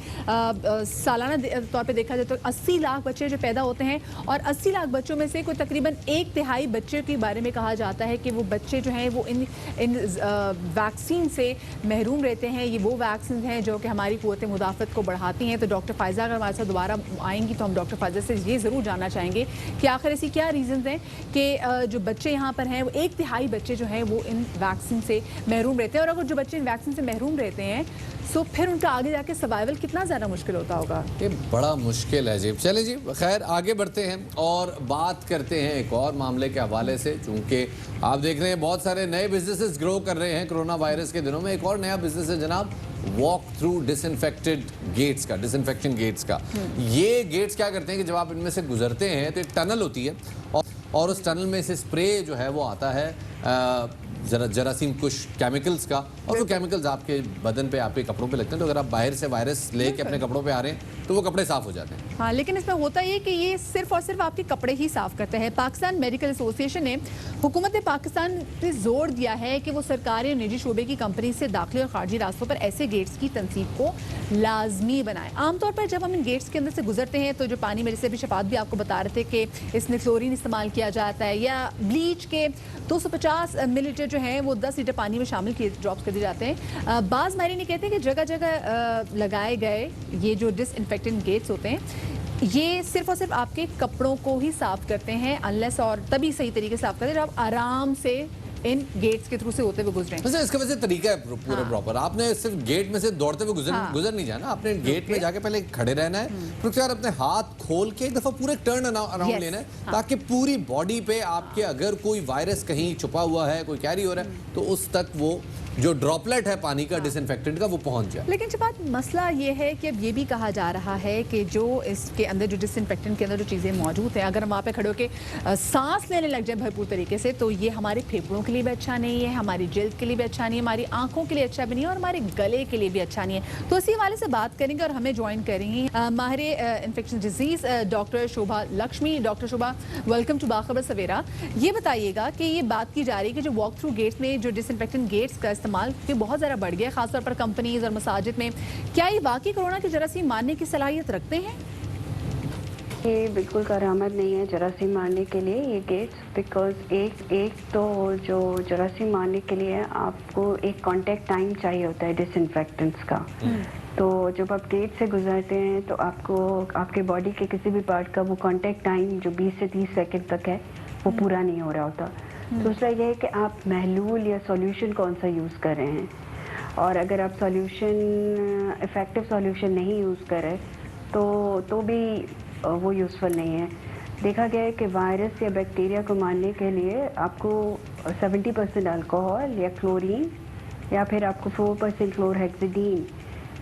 सालाना तौर पे देखा जाए तो 80 लाख बच्चे जो पैदा होते हैं, और 80 लाख बच्चों में से कोई तकरीबन 1/3 बच्चे के बारे में कहा जाता है कि वो बच्चे जो हैं वो इन वैक्सीन से महरूम रहते हैं। ये वो वैक्सीन हैं जो कि हमारी क़ुव्वत मुदाफ़त को बढ़ाती हैं। तो डॉक्टर फायजा अगर हमारे साथ दोबारा आएंगी तो हम डॉक्टर फायजा से ये ज़रूर जानना चाहेंगे कि आखिर ऐसी क्या रीज़न हैं कि जो बच्चे यहाँ पर हैं वो 1/3 बच्चे जो हैं वो इन वैक्सीन से महरूम रहते हैं। और अगर जो बच्चे इन वैक्सीन से महरूम रहते हैं तो फिर उनका आगे जाके सर्वाइवल कितना ज़्यादा मुश्किल होता होगा। ये बड़ा मुश्किल है जी। चलें जी, खैर आगे बढ़ते हैं और बात करते हैं एक और मामले के हवाले से। चूँकि आप देख रहे हैं बहुत सारे नए बिजनेसेस ग्रो कर रहे हैं कोरोना वायरस के दिनों में। एक और नया बिजनेस है जनाब, वॉक थ्रू डिसइंफेक्टेड गेट्स का, डिसइंफेक्शन गेट्स का। ये गेट्स क्या करते हैं कि जब आप इनमें से गुजरते हैं तो एक टनल होती है, और उस टनल में से स्प्रे जो है वो आता है जरासीम कुछ केमिकल्स का, और वो केमिकल्स आपके बदन पे, आपके कपड़ों पे लगते हैं, तो अगर आप बाहर से वायरस लेके अपने कपड़ों पे आ रहे हैं तो वो कपड़े साफ हो जाते हैं। हाँ, लेकिन इसमें होता ये कि ये सिर्फ और सिर्फ आपके कपड़े ही साफ करते हैं। पाकिस्तान मेडिकल एसोसिएशन ने हुकूमत पाकिस्तान पे जोर दिया है कि वो सरकारी और निजी शोबे की कंपनी से दाखिली और खारजी रास्तों पर ऐसे गेट्स की तनसीब को लाजमी बनाए। आमतौर पर जब हम इन गेट्स के अंदर से गुजरते हैं तो जो पानी, मेरे से भी शफात भी आपको बता रहे थे कि इसमें क्लोरीन इस्तेमाल किया जाता है, या ब्लीच के 250 मिलीलीटर जो है वो 10 लीटर पानी में शामिल किए, ड्रॉप्स कर दिए जाते हैं। बाज़ माहिरीन ये कहते हैं कि जगह जगह लगाए गए ये जो डिसइंफेक्टेंट गेट्स होते हैं ये सिर्फ और सिर्फ आपके कपड़ों को ही साफ करते हैं, अनलेस और तभी सही तरीके से साफ करते हैं जब आप आराम से इन गेट्स के थ्रू से होते हुए गुजरे। वैसे इसका वैसे तरीका है पूरा प्रॉपर। आपने सिर्फ गेट में से दौड़ते हुए गुजर नहीं जाना। आपने गेट में जाके पहले खड़े रहना है, फिर उसके बाद अपने हाथ खोल के एक दफा पूरे टर्न अराउंड लेना है, ताकि पूरी बॉडी पे आपके अगर कोई वायरस कहीं छुपा हुआ है, कोई कैरी हो रहा है, तो उस तक वो जो ड्रॉपलेट है पानी का डिसइंफेक्टेंट का वो पहुंच जाए। लेकिन जब बात मसला ये है कि अब ये भी कहा जा रहा है कि जो इसके अंदर जो डिसइंफेक्टेंट के अंदर जो चीज़ें मौजूद हैं, अगर हम वहाँ पे खड़े होकर सांस लेने लग जाए भरपूर तरीके से, तो ये हमारे फेफड़ों के लिए भी अच्छा नहीं है, हमारी जल्द के लिए भी अच्छा नहीं है, हमारी आंखों के लिए अच्छा भी नहीं है, और हमारे गले के लिए भी अच्छा नहीं है। तो इसी हवाले से बात करेंगे और हमें ज्वाइन करेंगे माहिर infection disease doctor Shobha Lakshmi. Doctor Shobha, welcome to Bakhabar Savera. ये बताइएगा कि ये बात की जा रही है कि जो वॉक थ्रू गेट्स में जो डिसइंफेक्टेंट गेट्स का इस्तेमाल बहुत ज़्यादा बढ़ गया, खासतौर पर कंपनीज और मसाजिद में, क्या ये वाकई कोरोना की जरासीम मारने की सलाहियत रखते हैं? ये बिल्कुल करामत नहीं है जरासीम मारने के लिए ये गेट्स, बिकॉज एक तो जो जरासीम मारने के लिए आपको एक कांटेक्ट टाइम चाहिए होता है डिसइंफेक्टेंट्स का। तो जब आप गेट से गुजरते हैं तो आपको आपके बॉडी के किसी भी पार्ट का वो कांटेक्ट टाइम जो 20 से 30 सेकंड तक है वो पूरा नहीं हो रहा होता। दूसरा ये है कि आप महलूल या सॉल्यूशन कौन सा यूज़ कर रहे हैं, और अगर आप सॉल्यूशन इफ़ेक्टिव सॉल्यूशन नहीं यूज़ करें तो भी वो यूज़फुल नहीं है। देखा गया है कि वायरस या बैक्टीरिया को मारने के लिए आपको 70% अल्कोहल या क्लोरीन या फिर आपको 4% क्लोरहेक्सिडीन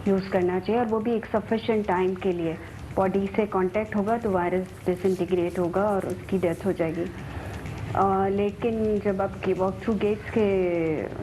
यूज़ करना चाहिए, और वो भी एक सफिशेंट टाइम के लिए। बॉडी से कांटेक्ट होगा तो वायरस डिसइंटीग्रेट होगा और उसकी डेथ हो जाएगी। लेकिन जब आप वॉक थ्रू गेट्स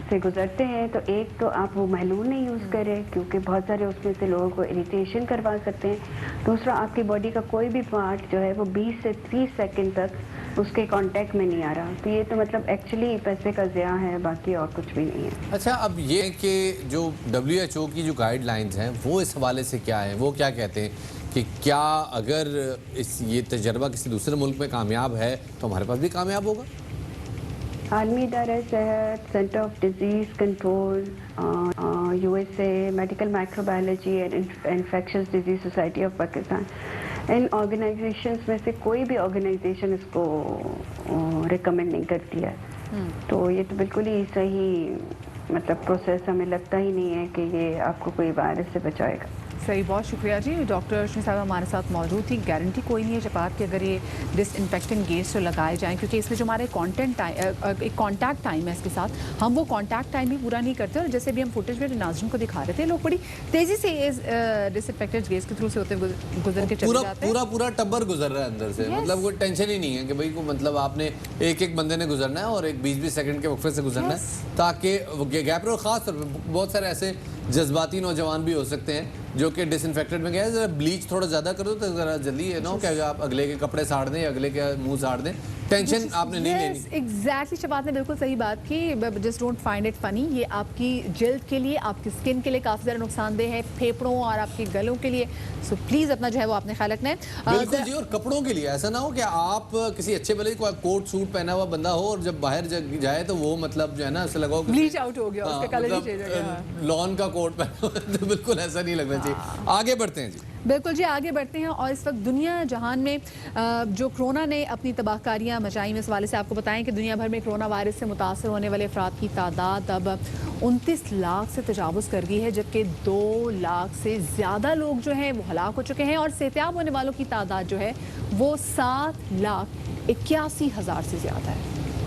से गुजरते हैं तो एक तो आप वो महलूल नहीं यूज़ करें, क्योंकि बहुत सारे उसमें से लोगों को इरिटेशन करवा सकते हैं। दूसरा, आपकी बॉडी का कोई भी पार्ट जो है वो 20 से 30 सेकंड तक उसके कांटेक्ट में नहीं आ रहा, तो ये तो मतलब एक्चुअली पैसे का ज़िया है, बाकी और कुछ भी नहीं है। अच्छा, अब ये कि जो WHO की जो गाइडलाइंस हैं वो इस हवाले से क्या है, वो क्या कहते हैं कि क्या अगर ये तजर्बा किसी दूसरे मुल्क में कामयाब है तो हमारे पास भी कामयाब होगा? आलमी इदारा सेहत, centre of disease control, USA, medical microbiology and infectious disease society of Pakistan, in organisations में से कोई भी ऑर्गेनाइजेशन इसको रिकमेंड नहीं करती है। तो ये तो बिल्कुल ही सही मतलब प्रोसेस हमें लगता ही नहीं है कि ये आपको कोई वायरस से बचाएगा। सही, बहुत शुक्रिया जी। डॉक्टर रश्मि साहब हमारे साथ मौजूद थी। गारंटी कोई नहीं है जपात कि अगर ये डिसइंफेक्टेंट गेट्स जो लगाए जाएं, क्योंकि इसमें जो हमारे एक कॉन्टैक्ट टाइम है इसके साथ, हम वो कॉन्टैक्ट टाइम भी पूरा नहीं करते, और जैसे भी हम फुटेज में नाज़रीन को दिखा रहे थे, लोग बड़ी तेज़ी से इस डिसइंफेक्टेंट गेट्स के थ्रू से होते गुजर के चले जाते हैं। पूरा टब्बर गुजर रहा है अंदर से। मतलब कोई टेंशन ही नहीं है कि भाई को मतलब आपने एक बंदे ने गुजरना है और एक 20-20 सेकंड के वक्फे से गुजरना है, ताकि गैप और ख़ास तौर पर बहुत सारे ऐसे जज्बाती नौजवान भी हो सकते हैं जो कि डिसइंफेक्टेंट में गया है, ज़रा ब्लीच थोड़ा ज़्यादा कर दो तो ज़रा जल्दी है ना कि आप अगले के कपड़े साड़ दें, अगले के मुंह साड़ दें, टेंशन आपने नहीं लेनी। एग्जैक्टली, शबात ने बिल्कुल सही बात की। Just don't find it funny. ये आपकी जल्द के लिए, आपकी स्किन के लिए काफ़ी ज़्यादा नुकसानदेह है, फेफड़ों और आपके गलों के लिए। सो प्लीज़ अपना जो है वो आपने ख्याल रखना है। बिल्कुल जी, और कपड़ों के लिए ऐसा ना हो कि आप किसी अच्छे भले कोई कोट सूट पहना हुआ बंदा हो और जब बाहर जाए तो वो मतलब जो है ना ऐसा लगा ब्लीच आउट हो गया, उसका कलर ही चेंज हो गया, लॉन का कोट पहना हो, तो बिल्कुल ऐसा नहीं लगना चाहिए। आगे बढ़ते हैं जी। बिल्कुल जी, आगे बढ़ते हैं। और इस वक्त दुनिया जहान में जो कोरोना ने अपनी तबाहकारियाँ मचाई, में इस वाले से आपको बताएं कि दुनिया भर में कोरोना वायरस से मुतासर होने वाले अफराद की तादाद अब 29 लाख से तजावुज़ कर गई है, जबकि 2 लाख से ज़्यादा लोग जो हैं वो हलाक हो चुके हैं, और सेहतियाब होने वालों की तादाद जो है वो 7,81,000 से ज़्यादा है।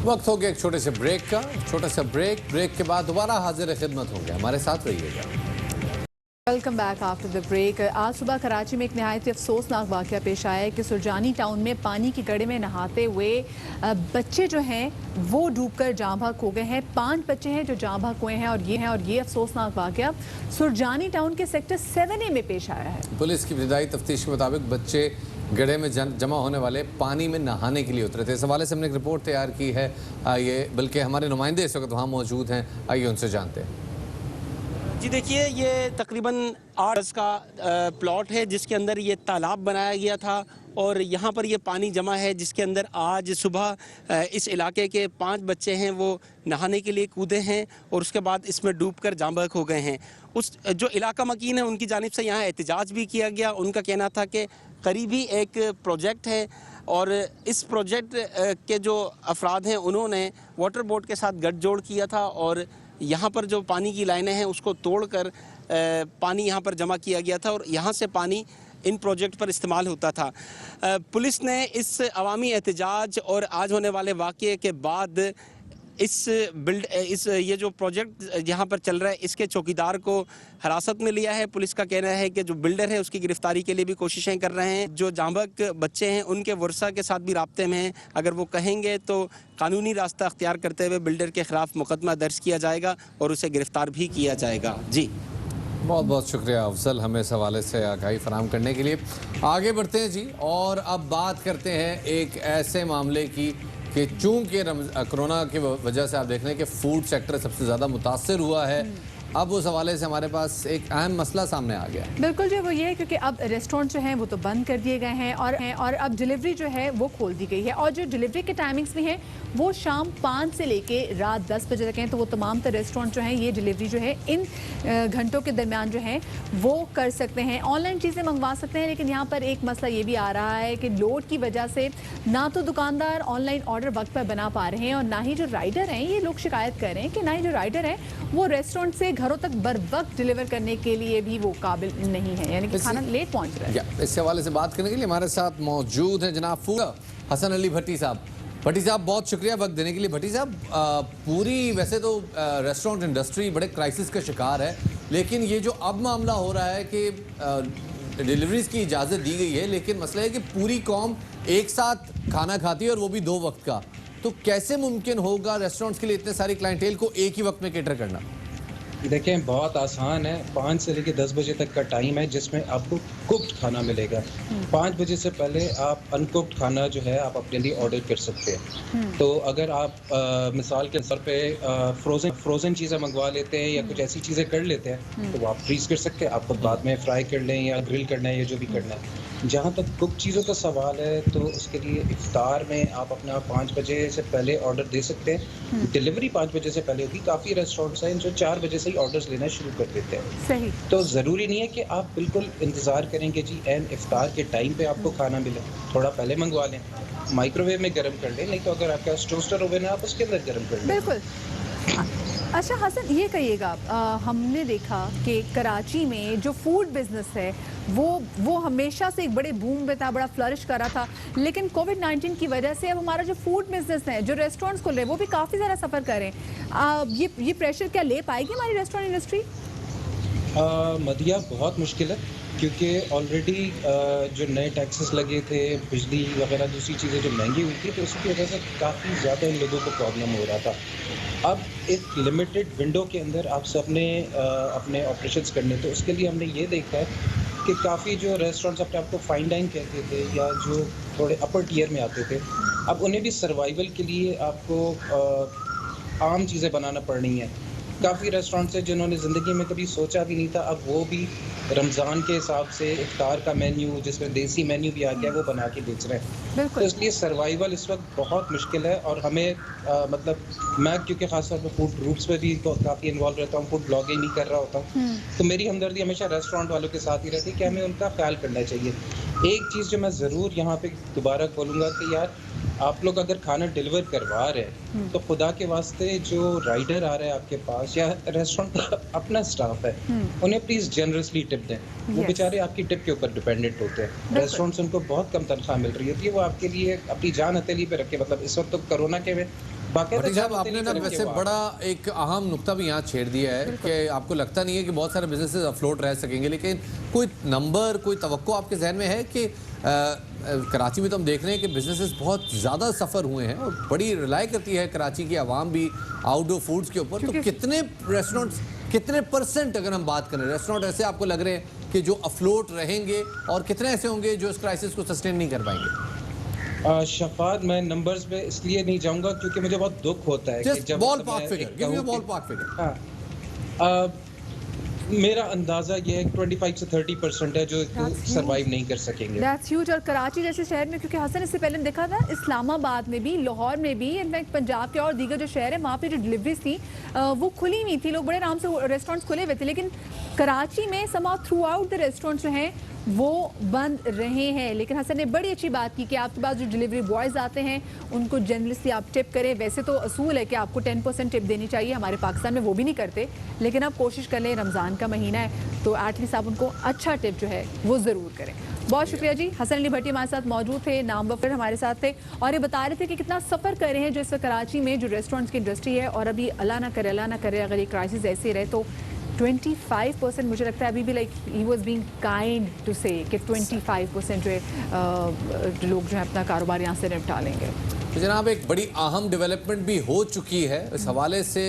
वक्त हो गया एक छोटे से ब्रेक का। छोटा सा ब्रेक के बाद दोबारा हाजिर खिदमत होंगे, हमारे साथ रहिएगा। Welcome back after the break. आज सुबह कराची में एक नहायत अफसोसनाक वाक़या पेश आया है कि सुरजानी टाउन में पानी की गड्ढे में नहाते हुए बच्चे जो हैं वो डूबकर जाँ बहक हो गए हैं। 5 बच्चे हैं जो जाँ बहक हुए हैं और ये अफसोसनाक वाक़या सुरजानी टाउन के सेक्टर 7A में पेश आया है। पुलिस की इब्तदाई तफ्तीश के मुताबिक बच्चे गड्ढे में जमा होने वाले पानी में नहाने के लिए उतरे थे। इस हवाले से हमने एक रिपोर्ट तैयार की है, आइए, बल्कि हमारे नुमाइंदे इस वक्त वहाँ मौजूद हैं, आइए उनसे जानते हैं। जी देखिए, ये तकरीबन 8 का प्लॉट है जिसके अंदर ये तालाब बनाया गया था और यहाँ पर ये पानी जमा है जिसके अंदर आज सुबह इस इलाके के 5 बच्चे हैं वो नहाने के लिए कूदे हैं और उसके बाद इसमें डूबकर जाँ बहक हो गए हैं। उस जो इलाका मकीन है उनकी जानिब से यहाँ एहतजाज भी किया गया। उनका कहना था कि करीबी एक प्रोजेक्ट है और इस प्रोजेक्ट के जो अफराद हैं उन्होंने वाटर बोर्ड के साथ गठजोड़ किया था और यहाँ पर जो पानी की लाइनें हैं उसको तोड़कर पानी यहाँ पर जमा किया गया था और यहाँ से पानी इन प्रोजेक्ट पर इस्तेमाल होता था। पुलिस ने इस अवामी एहतजाज और आज होने वाले वाक़े के बाद ये जो प्रोजेक्ट यहाँ पर चल रहा है इसके चौकीदार को हिरासत में लिया है। पुलिस का कहना है कि जो बिल्डर है उसकी गिरफ्तारी के लिए भी कोशिशें कर रहे हैं। जो जाँ बहक बच्चे हैं उनके वर्षा के साथ भी राब्ते में हैं। अगर वो कहेंगे तो कानूनी रास्ता अख्तियार करते हुए बिल्डर के खिलाफ मुकदमा दर्ज किया जाएगा और उसे गिरफ्तार भी किया जाएगा। जी बहुत बहुत शुक्रिया अफजल, हमें इस हवाले से आगाही फराहम करने के लिए। आगे बढ़ते हैं जी, और अब बात करते हैं एक ऐसे मामले की कि चूँकि कोरोना की वजह से आप देख रहे हैं कि फूड सेक्टर सबसे ज़्यादा मुतासर हुआ है। अब उस हवाले से हमारे पास एक अहम मसला सामने आ गया। बिल्कुल जो वो ये है क्योंकि अब रेस्टोरेंट जो हैं वो तो बंद कर दिए गए हैं और अब डिलीवरी जो है वो खोल दी गई है और जो डिलीवरी के टाइमिंग्स भी हैं वो शाम 5 से लेके रात 10 बजे तक हैं। तो वो तमाम तर रेस्टोरेंट जो हैं ये डिलीवरी जो है इन घंटों के दरमियान जो है वो कर सकते हैं, ऑनलाइन चीज़ें मंगवा सकते हैं। लेकिन यहाँ पर एक मसला ये भी आ रहा है कि लोड की वजह से ना तो दुकानदार ऑनलाइन ऑर्डर वक्त पर बना पा रहे हैं और ना ही जो राइडर हैं, ये लोग शिकायत कर रहे हैं कि ना ही जो राइडर हैं वो रेस्टोरेंट से घरों तक बर वक्त डिलीवर करने के लिए भी वो काबिल नहीं है, यानी कि खाना लेट पहुंच रहा है। इस हवाले से बात करने के लिए हमारे साथ मौजूद हैं जनाब फूड हसन अली भट्टी साहब। भट्टी साहब बहुत शुक्रिया वक्त देने के लिए। भट्टी साहब, पूरी वैसे तो रेस्टोरेंट इंडस्ट्री बड़े क्राइसिस का शिकार है, लेकिन ये जो अब मामला हो रहा है कि डिलीवरीज की इजाज़त दी गई है लेकिन मसला है कि पूरी कौम एक साथ खाना खाती है और वो भी 2 वक्त का, तो कैसे मुमकिन होगा रेस्टोरेंट्स के लिए इतने सारी क्लाइंटेल को एक ही वक्त में कैटर करना? देखें, बहुत आसान है। 5 से लेकर 10 बजे तक का टाइम है जिसमें आपको कुक्ड खाना मिलेगा। 5 बजे से पहले आप अनकुक्ड खाना जो है आप अपने लिए ऑर्डर कर सकते हैं। तो अगर आप मिसाल के तौर पे फ्रोज़न चीज़ें मंगवा लेते हैं या कुछ ऐसी चीज़ें कर लेते हैं तो वो आप फ्रीज़ कर सकते हैं। आपको बाद में फ्राई कर लें या ग्रिल करना है या जो भी करना है। जहाँ तक कुक चीज़ों का सवाल है तो उसके लिए इफ्तार में आप अपना 5 बजे से पहले ऑर्डर दे सकते हैं। डिलीवरी 5 बजे से पहले होगी। काफ़ी रेस्टोरेंट्स हैं जो 4 बजे से ही ऑर्डर्स लेना शुरू कर देते हैं। सही। तो ज़रूरी नहीं है कि आप बिल्कुल इंतज़ार करेंगे जी एन इफ्तार के टाइम पे आपको खाना मिले। थोड़ा पहले मंगवा लें, माइक्रोवेव में गर्म कर लें, नहीं तो अगर आपका टोस्टर ओवन है आप उसके अंदर गर्म कर लें। बिल्कुल। अच्छा हसन, ये कहिएगा, हमने देखा कि कराची में जो फूड बिजनेस है वो हमेशा से एक बड़े बूम पे था, बड़ा फ्लरिश कर रहा था, लेकिन कोविड-19 की वजह से अब हमारा जो फूड बिजनेस है, जो रेस्टोरेंट्स खुल रहे हैं वो भी काफ़ी ज़्यादा सफ़र कर रहे हैं। ये प्रेशर क्या ले पाएगी हमारी रेस्टोरेंट इंडस्ट्री? मदिया बहुत मुश्किल है क्योंकि ऑलरेडी जो नए टैक्सेस लगे थे, बिजली वगैरह दूसरी चीज़ें जो महंगी हुई थी तो उसकी वजह से काफ़ी ज़्यादा इन लोगों को प्रॉब्लम हो रहा था। अब एक लिमिटेड विंडो के अंदर आप सबने अपने ऑपरेशंस करने, तो उसके लिए हमने ये देखा है कि काफ़ी जो रेस्टोरेंट्स अपने आपको फाइन डाइन कहते थे या जो थोड़े अपर टियर में आते थे, अब उन्हें भी सर्वाइवल के लिए आपको आम चीज़ें बनाना पड़ रही हैं। काफ़ी रेस्टोरेंट्स हैं जिन्होंने ज़िंदगी में कभी सोचा भी नहीं था, अब वो भी रमज़ान के हिसाब से इफ्तार का मेन्यू, जिसमें देसी मेन्यू भी आ गया, वो बना के बेच रहे हैं। तो इसलिए सर्वाइवल इस वक्त बहुत मुश्किल है और हमें मतलब मैं क्योंकि ख़ासतौर पर फूड ग्रुप्स में भी काफ़ी इन्वॉल्व रहता हूँ, फूड ब्लॉगिंग भी कर रहा होता हूँ, तो मेरी हमदर्दी हमेशा रेस्टोरेंट वालों के साथ ही रहती है कि हमें उनका ख्याल करना चाहिए। एक चीज़ जो मैं ज़रूर यहाँ पे दोबारा बोलूँगा कि यार आप लोग अगर खाना डिलीवर करवा रहे हैं तो खुदा के वास्ते जो राइडर आ रहा है आपके पास या रेस्टोरेंट का अपना स्टाफ है, उन्हें प्लीज़ जनरसली टिप दें। वो बेचारे आपकी टिप के ऊपर डिपेंडेंट होते हैं। रेस्टोरेंट्स उनको बहुत कम तनख्वाह मिल रही होती है, वो आपके लिए अपनी जान हथेली पे रखे। मतलब इस वक्त तो कोरोना के में बाकायदा भट्टी साहब, जानते आपने नहीं ना करेंगे वैसे वो आप। बड़ा एक अहम नुक्ता भी यहाँ छेड़ दिया है कि आपको लगता नहीं है कि बहुत सारे बिजनेसेस अफ्लोट रह सकेंगे, लेकिन कोई नंबर, कोई तवक्को आपके जहन में है कि कराची में तो हम देख रहे हैं कि बिजनेसेस बहुत ज़्यादा सफ़र हुए हैं और बड़ी रिलाई करती है कराची की आवाम भी आउटडोर फूड्स के ऊपर, तो कितने रेस्टोरेंट्स, कितने परसेंट अगर हम बात करें रेस्टोरेंट ऐसे आपको लग रहे हैं कि जो अफ्लोट रहेंगे और कितने ऐसे होंगे जो इस क्राइसिस को सस्टेन नहीं कर पाएंगे? शफात, मैं नंबर्स पे इसलिए नहीं जाऊंगा क्योंकि मुझे बहुत दुख होता है कि जस्ट जब बॉलपार्क मैं फिगर, एक गिव मी अ कहूं कि- बॉलपार्क फिगर। हाँ, मेरा अंदाजा ये है 25 से 30% है जो सरवाइव नहीं कर सकेंगे। That's huge. और कराची जैसे शहर में, क्योंकि हसन इससे पहले देखा था इस्लामाबाद में भी, लाहौर में भी, इनफैक्ट पंजाब के और दीगर जो शहर है वहाँ पे जो डिलीवरीज थी वो खुली हुई थी, लोग बड़े आराम से रेस्टोरेंट्स खुले हुए थे, लेकिन कराची में समा थ्रू आउट द रेस्टोरेंट्स जो हैं वो बंद रहे हैं। लेकिन हसन ने बड़ी अच्छी बात की कि आपके पास जो डिलीवरी बॉयज़ आते हैं उनको जनरली आप टिप करें। वैसे तो असूल है कि आपको 10% टिप देनी चाहिए, हमारे पाकिस्तान में वो भी नहीं करते, लेकिन आप कोशिश कर लें, रमज़ान का महीना है तो एटलीस्ट आप उनको अच्छा टिप जो है वो ज़रूर करें। बहुत शुक्रिया जी। हसन अली भट्टी हमारे साथ मौजूद थे, नाम वफर हमारे साथ थे और ये बता रहे थे कि कितना सफ़र कर रहे हैं जो इस वक्त कराची में जो रेस्टोरेंट्स की इंडस्ट्री है। और अभी अल्लाह ना करे अगर ये क्राइसिस ऐसे ही रहे तो 25% मुझे लगता है अभी भी, like he was being kind to say कि 25% जो है लोग जो है अपना कारोबार यहाँ से निपटा लेंगे। तो जनाब, एक बड़ी अहम डेवलपमेंट भी हो चुकी है इस हवाले से।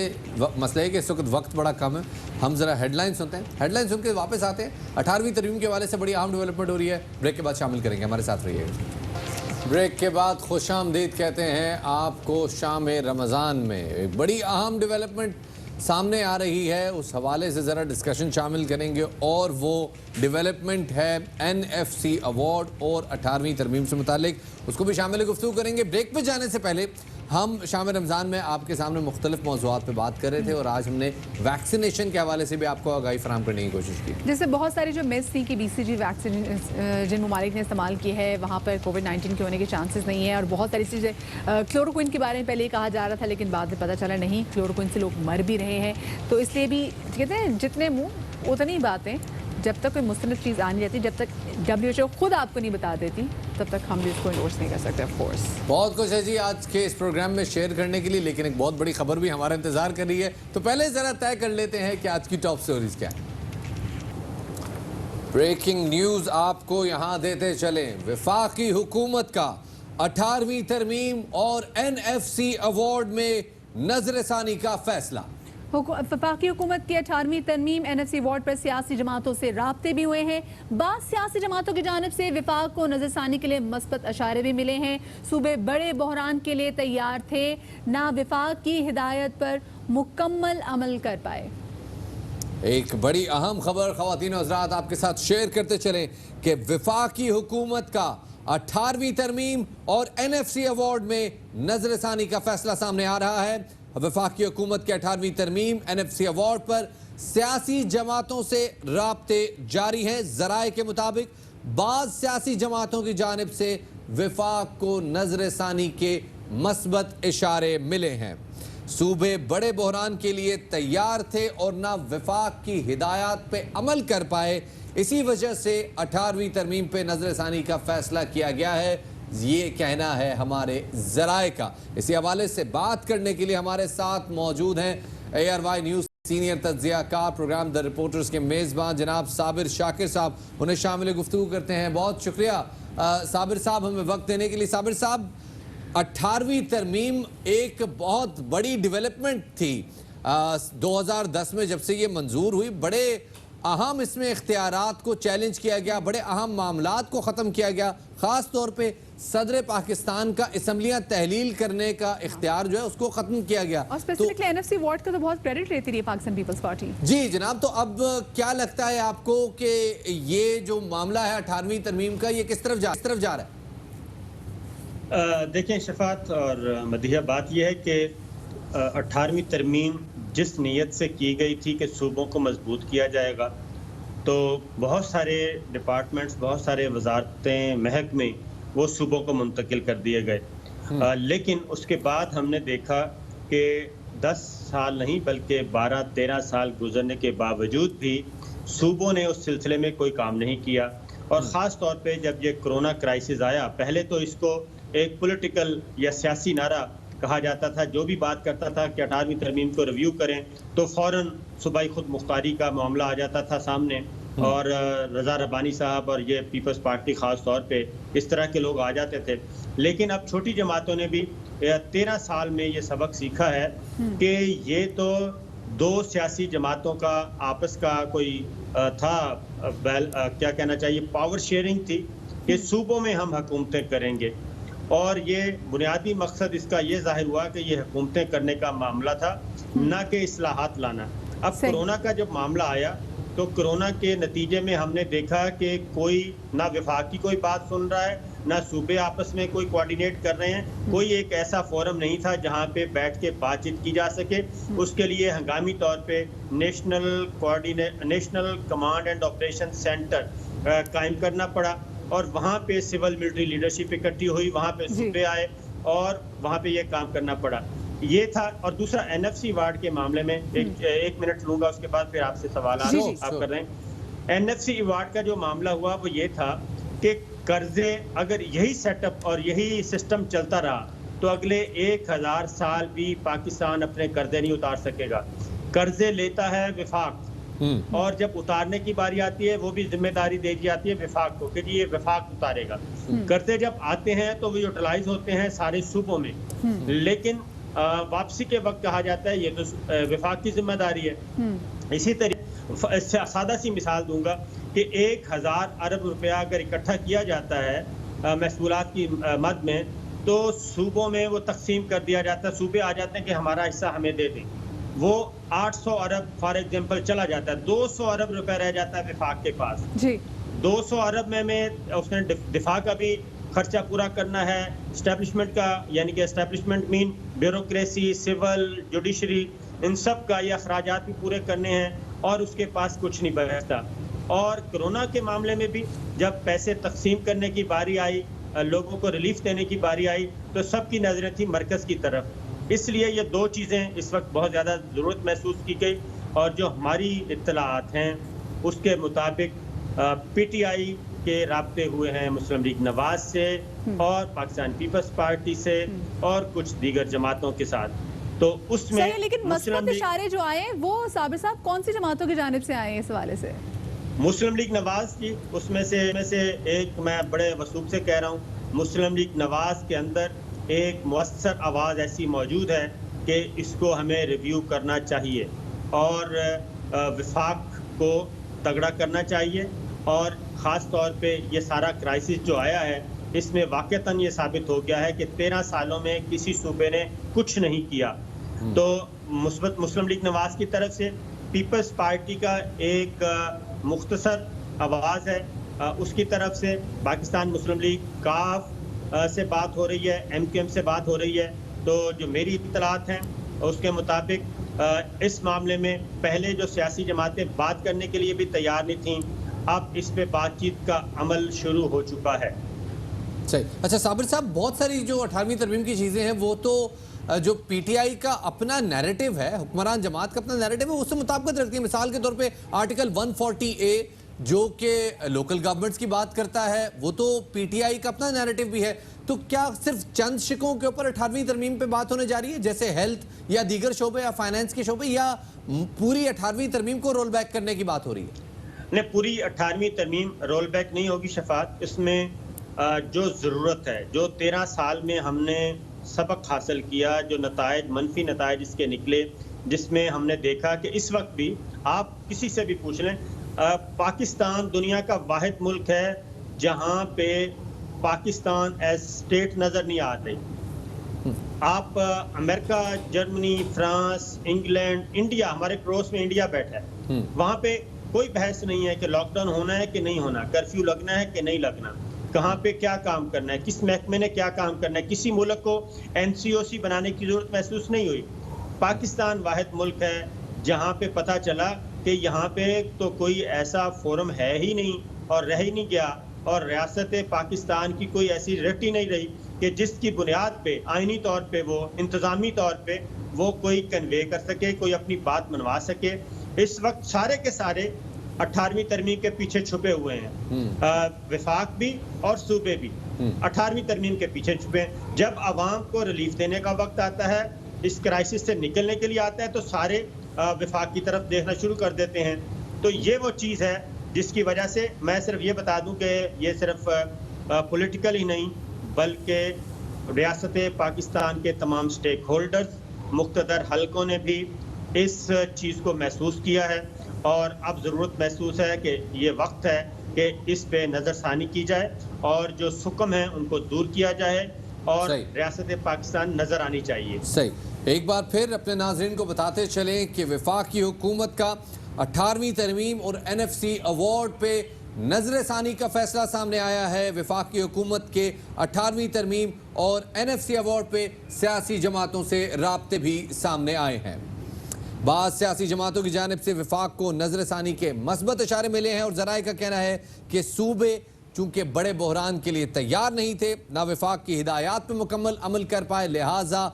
मसला है कि इस वक्त वक्त बड़ा कम है, हम ज़रा हेडलाइन सुनते हैं, हेडलाइन सुन के वापस आते हैं। 18वीं तरमीम के हवाले से बड़ी अहम डेवलपमेंट हो रही है, ब्रेक के बाद शामिल करेंगे, हमारे साथ रहिएगा। ब्रेक के बाद खुशामदीद कहते हैं आपको शाम रमज़ान में। एक बड़ी अहम डेवलपमेंट सामने आ रही है, उस हवाले से ज़रा डिस्कशन शामिल करेंगे और वो डेवलपमेंट है NFC अवार्ड और 18वीं तरमीम से मुतालिक, उसको भी शामिल गुफ्तगू करेंगे। ब्रेक पे जाने से पहले हम शाम रमज़ान में आपके सामने मुख्तलिफ मौज़ूआत पे बात कर रहे थे और आज हमने वैक्सीनेशन के हवाले से भी आपको आगाही फराहम करने की कोशिश की। जैसे बहुत सारी जो मिस थी कि BCG वैक्सीन जिन ममालिक ने इस्तेमाल की है वहाँ पर कोविड-19 के होने के चांसेस नहीं है, और बहुत सारी चीज़ें क्लोरोक्विन के बारे में पहले कहा जा रहा था लेकिन बाद में पता चला नहीं, क्लोरोक्विन से लोग मर भी रहे हैं। तो इसलिए भी कहते हैं जितने मुँह उतनी बातें, जब तक कोई मुस्तनद चीज़ आ नहीं जाती, जब तक WHO खुद आपको नहीं बता देती, तब तक हम भी उसको इंडोर्स नहीं कर सकते। ऑफ कोर्स बहुत कुछ है जी आज के इस प्रोग्राम में शेयर करने के लिए, लेकिन एक बहुत बड़ी खबर भी हमारा इंतजार कर रही है। तो पहले ज़रा तय कर लेते हैं कि आज की टॉप स्टोरीज क्या है। ब्रेकिंग न्यूज़ आपको यहाँ देते चलें। वफाकी हुकूमत का 18वीं तरमीम और NFC अवार्ड में नजरसानी का फैसला। वफाकी हुकूमत की 18वीं तरमीम NFC अवार्ड पर सियासी जमातों से राब्ते भी हुए हैं। बाद सियासी जमातों की जानिब से वफाक को नजरसानी के लिए मस्बत अशारे भी मिले हैं। सूबे बड़े बहरान के लिए तैयार थे, ना वफाक की हिदायत पर मुकम्मल अमल कर पाए। एक बड़ी अहम खबर ख़वातीन और हज़रात आपके साथ शेयर करते चलें कि वफाकी हुकूमत का 18वीं तरमीम और NFC अवार्ड में नजरसानी का फैसला सामने आ रहा है। वफाकी हुकूमत के 18वीं तरमीम NFC अवार्ड पर सियासी जमातों से राब्ते जारी हैं। ज़राए के मुताबिक बाज़ सियासी जमातों की जानिब से वफाक को नजरसानी के मस्बत इशारे मिले हैं। सूबे बड़े बहरान के लिए तैयार थे और ना वफाक की हिदायत पे अमल कर पाए, इसी वजह से 18वीं तरमीम पे नजरसानी का फैसला किया गया है, ये कहना है हमारे ज़राए का। इसी हवाले से बात करने के लिए हमारे साथ मौजूद हैं ARY न्यूज़ सीनियर तज्ज़ियाकार प्रोग्राम द रिपोर्टर्स के मेज़बान जनाब साबिर शाकिर साहब, उन्हें शामिल गुफ्तगू करते हैं। बहुत शुक्रिया साबिर साहब हमें वक्त देने के लिए। साबिर साहब, 18वीं तरमीम एक बहुत बड़ी डेवलपमेंट थी 2010 में जब से ये मंजूर हुई। बड़े अहम इसमें इख्तियारात को चैलेंज किया गया, बड़े अहम मामलात को ख़त्म किया गया। ख़ास तौर पे सदर पाकिस्तान का असम्बलियाँ तहलील करने का इख्तियार जो है उसको ख़त्म किया गया। और स्पेसिफिकली NFC अवार्ड का तो बहुत क्रेडिट लेती रही है पाकिस्तान पीपल्स पार्टी। जी जनाब, तो अब क्या लगता है आपको कि ये जो मामला है 18वीं तरमीम का, ये किस तरफ जा रहा है? देखें शफात और मदिया, बात यह है कि 18वीं तरमीम जिस नीयत से की गई थी कि सूबों को मजबूत किया जाएगा, तो बहुत सारे डिपार्टमेंट्स, बहुत सारे वजारतें, महकमे वो सूबों को मुंतकिल कर दिए गए। लेकिन उसके बाद हमने देखा कि 10 साल नहीं बल्कि 12-13 साल गुजरने के बावजूद भी सूबों ने उस सिलसिले में कोई काम नहीं किया। और ख़ास तौर पे जब ये कोरोना क्राइसिस आया, पहले तो इसको एक पॉलिटिकल या सियासी नारा कहा जाता था, जो भी बात करता था कि 18वीं तरमीम को रिव्यू करें, तो फ़ौरन सूबाई खुद मुख्तारी का मामला आ जाता था सामने, और रज़ा रब्बानी साहब और ये पीपल्स पार्टी ख़ास तौर पे इस तरह के लोग आ जाते थे। लेकिन अब छोटी जमातों ने भी 13 साल में ये सबक सीखा है कि ये तो दो सियासी जमातों का आपस का कोई था, क्या कहना चाहिए, पावर शेयरिंग थी कि सूबों में हम हुकूमतें करेंगे, और ये बुनियादी मकसद इसका ये जाहिर हुआ कि ये हुकूमतें करने का मामला था, ना कि इस्लाहात लाना। अब कोरोना का जब मामला आया तो कोरोना के नतीजे में हमने देखा कि कोई ना विफाक की कोई बात सुन रहा है, ना सूबे आपस में कोई कोऑर्डिनेट कर रहे हैं, कोई एक ऐसा फोरम नहीं था जहां पे बैठ के बातचीत की जा सके। उसके लिए हंगामी तौर पे national command and operation centre कायम करना पड़ा, और वहाँ पे सिविल मिलिट्री लीडरशिप इकट्ठी हुई, वहाँ पे सूबे आए और वहाँ पे ये काम करना पड़ा। ये था। और दूसरा NFC वार्ड के मामले में एक मिनट लूंगा, उसके बाद फिर आपसे सवाल आप कर रहे हैं। NFC वार्ड का जो मामला हुआ वो ये था कि कर्जे, अगर यही सेटअप और यही सिस्टम चलता रहा तो अगले 1000 साल भी पाकिस्तान अपने कर्जे नहीं उतार सकेगा। कर्जे लेता है विफाक, और जब उतारने की बारी आती है वो भी जिम्मेदारी दे दी जाती है विफाक को कि जी ये विफाक उतारेगा। कर्जे जब आते हैं तो वो यूटिलाइज होते हैं सारे सूबों में, लेकिन वापसी के वक्त कहा जाता है ये तो विफाक की जिम्मेदारी है। इसी तरह सादा सी मिसाल दूंगा कि 1000 अरब रुपया अगर इकट्ठा किया जाता है महसूलात की मद में, तो सूबों में वो तकसीम कर दिया जाता है, सूबे आ जाते हैं कि हमारा हिस्सा हमें दे दें। वो 800 अरब फॉर एग्जांपल चला जाता है, 200 अरब रुपया रह जाता है विफाक के पास जी। 200 अरब में उसने दिफा का भी खर्चा पूरा करना है, एस्टेब्लिशमेंट का, यानी कि establishment mean bureaucracy, civil, judiciary, इन सब का ये अखराजात भी पूरे करने हैं, और उसके पास कुछ नहीं बचता। और कोरोना के मामले में भी जब पैसे तकसीम करने की बारी आई, लोगों को रिलीफ देने की बारी आई, तो सबकी नजरें थी मरकज़ की तरफ। इसलिए ये दो चीज़ें इस वक्त बहुत ज़्यादा ज़रूरत महसूस की गई, और जो हमारी इत्तलाआत हैं उसके मुताबिक PTI के राब्ते हुए हैं मुस्लिम लीग नवाज से और पाकिस्तान पीपल्स पार्टी से और कुछ दीगर जमातों के साथ। तो उसमें सही, लेकिन मस्बत इशारे जो आए वो साबिर साहब कौन सी जमातों की जानिब से आए हैं इस हवाले से? मुस्लिम लीग नवाज की, उसमें से एक मैं बड़े वसूब से कह रहा हूँ, मुस्लिम लीग नवाज के अंदर एक मुअस्सर आवाज़ ऐसी मौजूद है कि इसको हमें रिव्यू करना चाहिए और विफाक को तगड़ा करना चाहिए। और ख़ास तौर पे ये सारा क्राइसिस जो आया है इसमें वाक़तन ये साबित हो गया है कि 13 सालों में किसी सूबे ने कुछ नहीं किया। तो मुस्बत मुस्लिम लीग नवाज की तरफ से पीपल्स पार्टी का एक मुख्तसर आवाज़ है, उसकी तरफ से पाकिस्तान मुस्लिम लीग काफ से बात हो रही है, MQM से बात हो रही है। तो जो मेरी इत्तलात हैं उसके मुताबिक इस मामले में पहले जो सियासी जमातें बात करने के लिए भी तैयार नहीं थीं, अब इस पे बातचीत का अमल शुरू हो चुका है। सही। अच्छा साबिर साहब, बहुत सारी जो 18वीं तरमीम की चीज़ें हैं वो तो जो PTI का अपना नैरेटिव है, हुक्मरान जमात का अपना नैरेटिव है, उससे मुताबिकत रखती है। मिसाल के तौर पे आर्टिकल 140A जो कि लोकल गवर्नमेंट्स की बात करता है, वो तो PTI का अपना नैरेटिव भी है। तो क्या सिर्फ चंद शिकों के ऊपर 18वीं तरमीम पे बात होने जा रही है, जैसे हेल्थ या दीगर शोबे या फाइनेंस के शोबे, या पूरी 18वीं तरमीम को रोल बैक करने की बात हो रही है? नहीं, पूरी 18वीं तरमीम रोल बैक नहीं होगी शफात। इसमें जो ज़रूरत है, जो 13 साल में हमने सबक हासिल किया, जो नतायज, मनफी नतायज इसके निकले, जिसमें हमने देखा कि इस वक्त भी आप किसी से भी पूछ लें, पाकिस्तान दुनिया का वाहिद मुल्क है जहाँ पे पाकिस्तान एज स्टेट नज़र नहीं आ रही। आप America, Germany, France, England, India, हमारे पड़ोस में इंडिया बैठा है, वहाँ पे कोई बहस नहीं है कि लॉकडाउन होना है कि नहीं होना, कर्फ्यू लगना है कि नहीं लगना, कहाँ पे क्या काम करना है, किस महकमे ने क्या काम करना है। किसी मुल्क को NCOC बनाने की जरूरत महसूस नहीं हुई। पाकिस्तान वाहिद मुल्क है जहाँ पे पता चला कि यहाँ पे तो कोई ऐसा फोरम है ही नहीं और रह ही नहीं गया, और रियासत पाकिस्तान की कोई ऐसी रट ही नहीं रही कि जिसकी बुनियाद पे आईनी तौर पे वो इंतज़ामी तौर पे वो कोई कन्वे कर सके, कोई अपनी बात मनवा सके। इस वक्त सारे के सारे 18वीं तरमीम के पीछे छुपे हुए हैं, विफाक भी और सूबे भी। 18वीं तरमीम के पीछे छुपे। जब आवाम को रिलीफ देने का वक्त आता है, इस क्राइसिस से निकलने के लिए आता है, तो सारे विफाक की तरफ देखना शुरू कर देते हैं। तो ये वो चीज़ है जिसकी वजह से मैं सिर्फ ये बता दूं कि ये सिर्फ पॉलिटिकल ही नहीं बल्कि रियासत पाकिस्तान के तमाम स्टेक होल्डर्स, मुख्तदर हलकों ने भी इस चीज़ को महसूस किया है और अब ज़रूरत महसूस है कि ये वक्त है कि इस पे नज़रसानी की जाए और जो सुकम है उनको दूर किया जाए और रियासत पाकिस्तान नज़र आनी चाहिए। सही। एक बार फिर अपने नाज़रीन को बताते चलें कि वफाकी हुकूमत का 18वीं तरमीम और NFC अवार्ड पे नजरसानी का फैसला सामने आया है। वफाकी हुकूमत के 18वीं तरमीम और NFC अवार्ड पे सियासी जमातों से राब्ते भी सामने आए हैं। बाद सियासी जमातों की जानिब से वफाक को नजरसानी के मस्बत इशारे मिले हैं और ज़राए का कहना है कि सूबे चूंकि बड़े बहरान के लिए तैयार नहीं थे, ना वफाक की हिदायत पर मुकम्मल अमल कर पाए, लिहाजा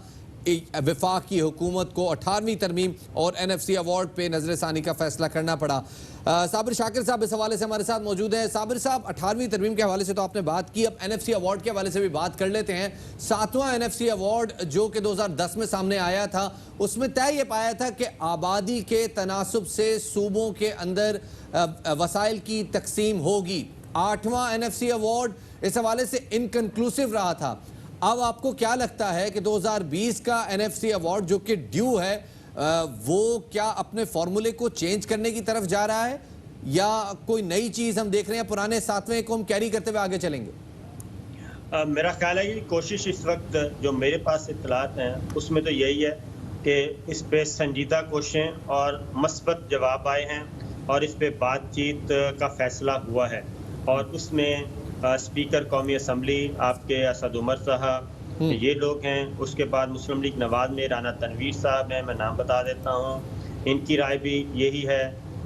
वफाकी हुकूमत को 18वीं तरमीम और NFC अवार्ड पे नजरसानी का फैसला करना पड़ा। साबिर शाकिर साहब इस हवाले से हमारे साथ मौजूद हैं। साबिर साहब, 18वीं तरमीम के हवाले से तो आपने बात की, अब NFC अवार्ड के हवाले से भी बात कर लेते हैं। 7वां NFC अवार्ड जो कि 2010 में सामने आया था, उसमें तय ये पाया था कि आबादी के तनासुब से सूबों के अंदर वसाइल की तकसीम होगी। 8वां NFC अवार्ड इस हवाले से इनकन्क्लूसिव रहा था। अब आपको क्या लगता है कि 2020 का NFC अवार्ड जो कि ड्यू है, वो क्या अपने फॉर्मूले को चेंज करने की तरफ जा रहा है या कोई नई चीज हम देख रहे हैं, पुराने 7वें को हम कैरी करते हुए आगे चलेंगे? मेरा ख्याल है कि कोशिश इस वक्त जो मेरे पास इत्तलात हैं उसमें तो यही है कि इस पे संजीदा कोशिशें और मस्बत जवाब आए हैं और इस पे बातचीत का फैसला हुआ है और उसमें स्पीकर कौमी असम्बली आपके असद उमर साहब, ये लोग हैं। उसके बाद मुस्लिम लीग नवाज में राना तनवीर साहब हैं, मैं नाम बता देता हूँ। इनकी राय भी यही है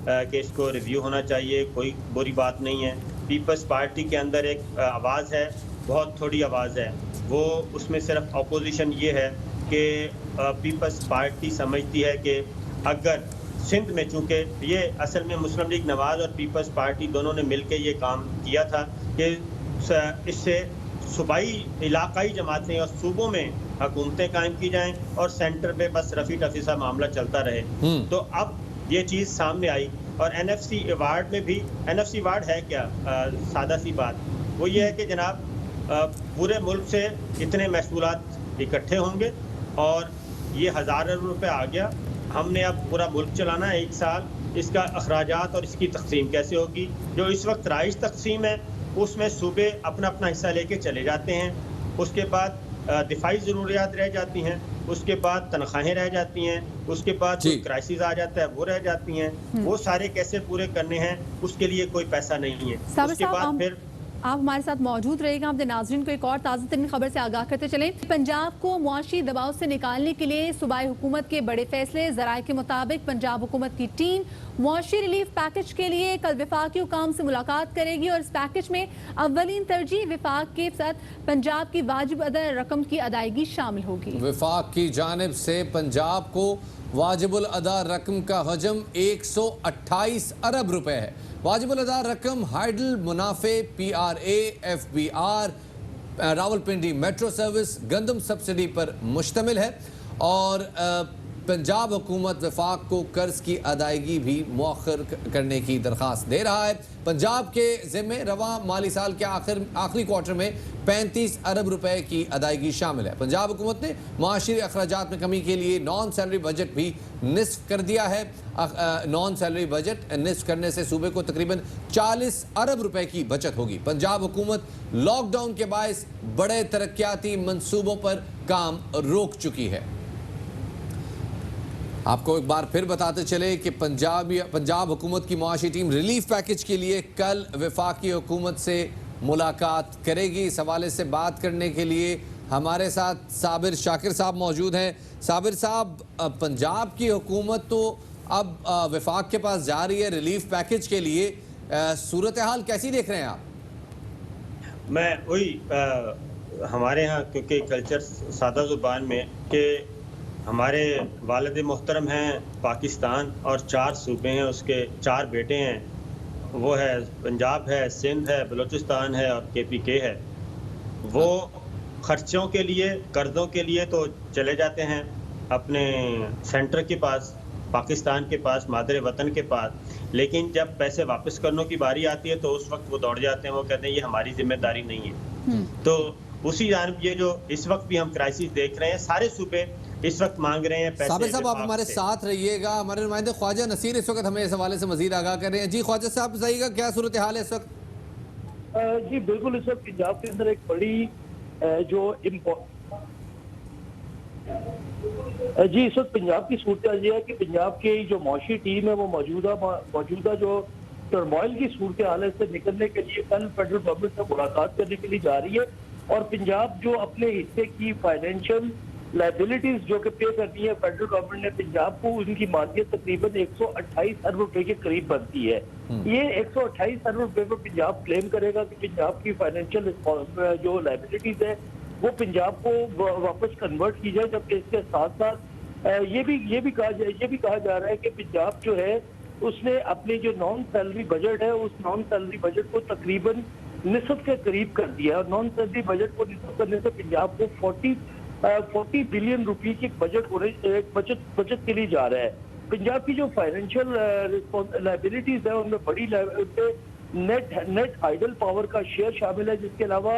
कि इसको रिव्यू होना चाहिए, कोई बुरी बात नहीं है। पीपल्स पार्टी के अंदर एक आवाज़ है, बहुत थोड़ी आवाज़ है, वो उसमें सिर्फ अपोजिशन ये है कि पीपल्स पार्टी समझती है कि अगर सिंध में, चूँकि ये असल में मुस्लिम लीग नवाज और पीपल्स पार्टी दोनों ने मिलकर ये काम किया था कि इससे सूबाई इलाकाई जमातें और सूबों में हुकूमतें कायम की जाएं और सेंटर पे बस रफ़ी टफ़ी सा मामला चलता रहे। तो अब ये चीज़ सामने आई और NFC अवार्ड में भी, NFC अवार्ड है क्या, सादा सी बात वो ये है कि जनाब पूरे मुल्क से इतने महसूलात इकट्ठे होंगे और ये हज़ारों रुपए आ गया, हमने अब पूरा मुल्क चलाना है 1 साल, इसका अखराजात और इसकी तकसीम कैसे होगी। जो इस वक्त राइज तकसीम है उसमें सूबे अपना अपना हिस्सा लेके चले जाते हैं, उसके बाद दिफाई ज़रूरियात रह जाती हैं, उसके बाद तनख्वाहें रह जाती हैं, उसके बाद कोई क्राइसिस आ जाता है वो रह जाती हैं, वो सारे कैसे पूरे करने हैं उसके लिए कोई पैसा नहीं है। उसके बाद फिर आप हमारे साथ मौजूद रहेगा। अपने नाज़रीन को एक और ताज़ा तरीन खबर से आगाह करते चलें। पंजाब को मुआशी दबाव से निकालने के लिए सूबाई हुकूमत के बड़े फैसले। ज़राए के मुताबिक पंजाब हुकूमत की टीम मुआशी रिलीफ पैकेज के लिए कल वफाकी हुकाम से मुलाकात करेगी और इस पैकेज में अव्वलीन तरजीह वफाक के साथ पंजाब की वाजिब अदा रकम की अदायगी शामिल होगी। वफाक की जानिब से पंजाब को वाजिबुल अदा रकम का हजम 128 अरब रुपए है। वाजिबुल अदा रकम हाइडल मुनाफे, PRA, FBR, Rawalpindi metro service, गंदम सब्सिडी पर मुश्तमिल है और पंजाब हुकूमत वफाक को कर्ज की अदायगी भी मौखर करने की दरख्वास्त दे रहा है। पंजाब के ज़िम्मे रवां माली साल के आखिरी क्वार्टर में 35 अरब रुपए की अदायगी शामिल है। पंजाब हुकूमत ने माशी अखराजात में कमी के लिए नॉन सैलरी बजट भी निस्फ कर दिया है। नॉन सैलरी बजट निस्फ करने से सूबे को तकरीबन 40 अरब रुपए की बचत होगी। पंजाब हुकूमत लॉकडाउन के बायस बड़े तरक्याती मंसूबों पर काम रोक चुकी है। आपको एक बार फिर बताते चले कि पंजाब हुकूमत की मुआशी टीम रिलीफ पैकेज के लिए कल वफाकी हुकूमत से मुलाकात करेगी। इस हवाले से बात करने के लिए हमारे साथ साबिर शाकिर साहब मौजूद हैं। साबिर साहब, पंजाब की हुकूमत तो अब वफाक के पास जा रही है रिलीफ पैकेज के लिए, सूरत हाल कैसी देख रहे हैं आप? मैं वही हमारे यहाँ क्योंकि कल्चर सादा ज़ुबान में कि हमारे वालिद मोहतरम हैं पाकिस्तान और 4 सूबे हैं, उसके 4 बेटे हैं, वो है पंजाब है, सिंध है, बलूचिस्तान है और KPK है। वो खर्चों के लिए, कर्जों के लिए तो चले जाते हैं अपने सेंटर के पास, पाकिस्तान के पास, मादरे वतन के पास, लेकिन जब पैसे वापस करने की बारी आती है तो उस वक्त वो दौड़ जाते हैं, वो कहते हैं ये हमारी जिम्मेदारी नहीं है। तो उसी जानब ये जो इस वक्त भी हम क्राइसिस देख रहे हैं, सारे सूबे इस वक्त मांग रहे हैं पैसे। साबिर साहब, आप विभाग हमारे से। साथ रहिएगा। हमारे नुमाइंदे ख्वाजा नसीर इस वक्त हमें इस हवाले से मजीद आगाह कर रहे हैं। जी ख्वाजा साहब, बताइएगा क्या सूरत हाल है इस वक्त? जी बिल्कुल, इस वक्त पंजाब के अंदर एक बड़ी जो जी इस वक्त पंजाब की सूरत यह है कि पंजाब की जो मौशी टीम है वो मौजूदा जो टर्मोइल की सूरत हाल है से निकलने के लिए कल फेडरल गवर्नमेंट से मुलाकात करने के लिए जा रही है, और पंजाब जो अपने हिस्से की फाइनेंशियल लाइबिलिटीज जो कि पे करनी है फेडरल गवर्नमेंट ने पंजाब को, उनकी मालियत तकरीबन 128 अरब रुपए के करीब बनती है। ये 128 अरब रुपए पर पंजाब क्लेम करेगा कि पंजाब की फाइनेंशियल जो लाइबिलिटीज है वो पंजाब को वापस कन्वर्ट की जाए, जबकि इसके साथ साथ ये भी कहा जा रहा है कि पंजाब जो है उसने अपनी जो नॉन सैलरी बजट है उस नॉन सैलरी बजट को तकरीबन निसफ के करीब कर दिया, और नॉन सैलरी बजट को निसफ करने से पंजाब को 40 बिलियन रुपए की बचत के लिए जा रहा है। पंजाब की जो फाइनेंशियल लाइबिलिटीज है उनमें बड़ी नेट हाइडल पावर का शेयर शामिल है, जिसके अलावा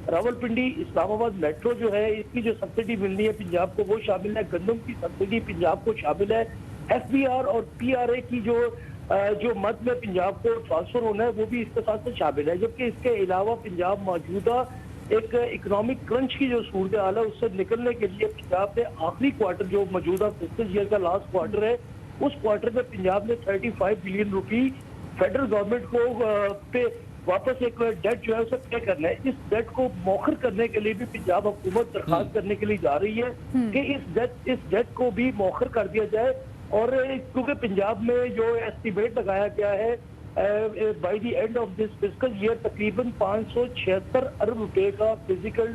रावलपिंडी इस्लामाबाद मेट्रो जो है इसकी जो सब्सिडी मिलनी है पंजाब को वो शामिल है, गंदम की सब्सिडी पंजाब को शामिल है, FBR और PRA की जो मद में पंजाब को ट्रांसफर होना है वो भी इसके साथ शामिल है। जबकि इसके अलावा पंजाब मौजूदा एक इकोनॉमिक क्रंच की जो सूरत हाल है उससे निकलने के लिए पंजाब ने आखिरी क्वार्टर जो मौजूदा फिस्कल ईयर का लास्ट क्वार्टर है उस क्वार्टर में पंजाब ने 35 बिलियन रुपी फेडरल गवर्नमेंट को पे वापस एक डेट जो है उसे पे करना है। इस डेट को मौखर करने के लिए भी पंजाब हुकूमत दरखास्त करने के लिए जा रही है कि इस डेट को भी मौखर कर दिया जाए, और क्योंकि पंजाब में जो एस्टिमेट लगाया गया है by the end of this fiscal year तकरीबन 576 अरब रुपए का फिजिकल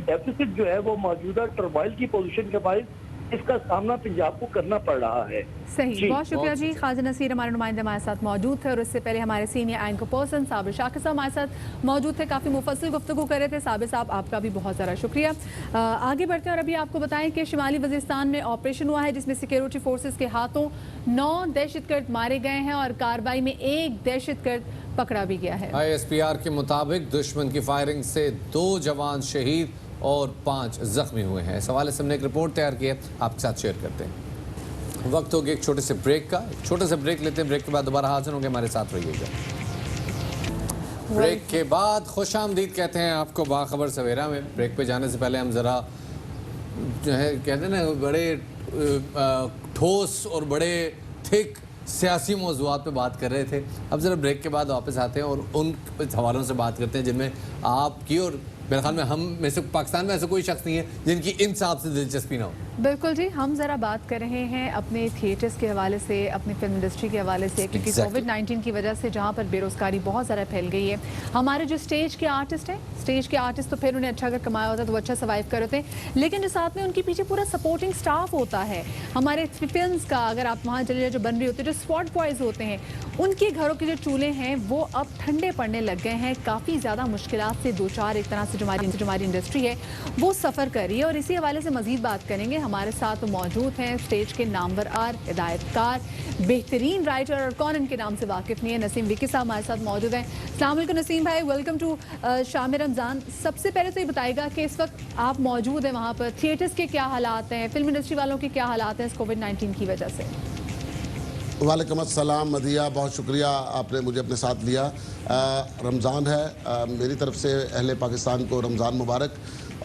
डेफिसिट जो है वो मौजूदा टर्मोइल की पोजीशन के बाद इसका सामना पंजाब को करना पड़ रहा है। सही, बहुत शुक्रिया जी। ख्वाजा नसीर हमारे नुमाइंदे हमारे साथ मौजूद थे, और इससे पहले हमारे senior anchor person Sabir Shakir साहब हमारे साथ मौजूद थे, काफ़ी मुफस्सिल गुफ्तगू कर रहे थे। साबिर साहब आपका भी बहुत ज़्यादा शुक्रिया। आगे बढ़ते हैं और अभी आपको बताएं कि शुमाली वज़ीरिस्तान में ऑपरेशन हुआ है जिसमें सिक्योरिटी फोर्सेज के हाथों 9 दहशतगर्द मारे गए हैं और कार्रवाई में एक दहशतगर्द पकड़ा भी गया है। ISPR के मुताबिक दुश्मन की फायरिंग से 2 जवान शहीद और 5 जख्मी हुए हैं। इस हवाले से हमने एक रिपोर्ट तैयार की है, आपके साथ शेयर करते हैं। वक्त हो गया एक छोटे से ब्रेक का, एक छोटे से ब्रेक लेते हैं, ब्रेक के बाद दोबारा हाजिर होंगे, हमारे साथ रहिएगा। ब्रेक के बाद खुश आमदीद कहते हैं आपको बाखबर सवेरा में। ब्रेक पे जाने से पहले हम ज़रा जो है कहते हैं ना बड़े ठोस और बड़े थिक सियासी मौज़ूआत पे बात कर रहे थे। अब ज़रा ब्रेक के बाद वापस आते हैं और उन हवालों से बात करते हैं जिनमें आपकी और मेरे ख्याल में हम में से पाकिस्तान में ऐसा कोई शख्स नहीं है जिनकी इन साहब से दिलचस्पी ना हो। बिल्कुल जी, हम ज़रा बात कर रहे हैं अपने थिएटर्स के हवाले से, अपनी फिल्म इंडस्ट्री के हवाले से, क्योंकि कोविड-19 की वजह से जहाँ पर बेरोज़गारी बहुत ज़्यादा फैल गई है, हमारे जो स्टेज के आर्टिस्ट हैं, स्टेज के आर्टिस्ट तो फिर उन्हें अच्छा अगर कमाया होता है तो वो अच्छा सर्वाइव कर होते हैं, लेकिन जो साथ में उनके पीछे पूरा सपोर्टिंग स्टाफ होता है। हमारे फिल्म का अगर आप वहाँ चले जाए जो बन रही होती है, जो स्पॉट बॉयज़ होते हैं, उनके घरों के जो चूल्हे हैं वो अब ठंडे पड़ने लग गए हैं। काफ़ी ज़्यादा मुश्किलात से दो चार एक तरह से जो हमारी इंडस्ट्री है वो सफ़र कर रही है, और इसी हवाले से मज़ीद बात करेंगे। हमारे साथ मौजूद हैं स्टेज के नामवर हिदायतकार, बेहतरीन राइटर और कौन इनके नाम से वाकिफ़ नहीं है, नसीम विकी साहब हमारे साथ मौजूद हैं। अस्सलाम वालेकुम नसीम भाई, वेलकम टू शाम रमज़ान। सबसे पहले तो ये बताइएगा कि इस वक्त आप मौजूद हैं वहाँ पर, थिएटर्स के क्या हालात हैं, फिल्म इंडस्ट्री वालों के क्या हालात हैं इस कोविड-19 की वजह से? वालेकुम अस्सलाम मदिया, बहुत शुक्रिया आपने मुझे अपने साथ लिया। रमज़ान है, मेरी तरफ से अहले पाकिस्तान को रमज़ान मुबारक।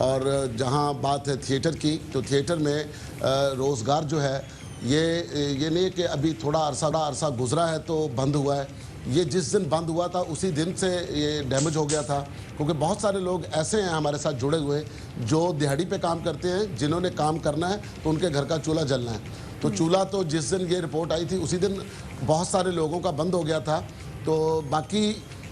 और जहाँ बात है थिएटर की, तो थिएटर में रोज़गार जो है ये नहीं कि अभी थोड़ा अरसा गुजरा है तो बंद हुआ है। ये जिस दिन बंद हुआ था उसी दिन से ये डैमेज हो गया था, क्योंकि बहुत सारे लोग ऐसे हैं हमारे साथ जुड़े हुए जो दिहाड़ी पे काम करते हैं, जिन्होंने काम करना है तो उनके घर का चूल्हा जलना है। तो चूल्हा तो जिस दिन ये रिपोर्ट आई थी उसी दिन बहुत सारे लोगों का बंद हो गया था। तो बाकी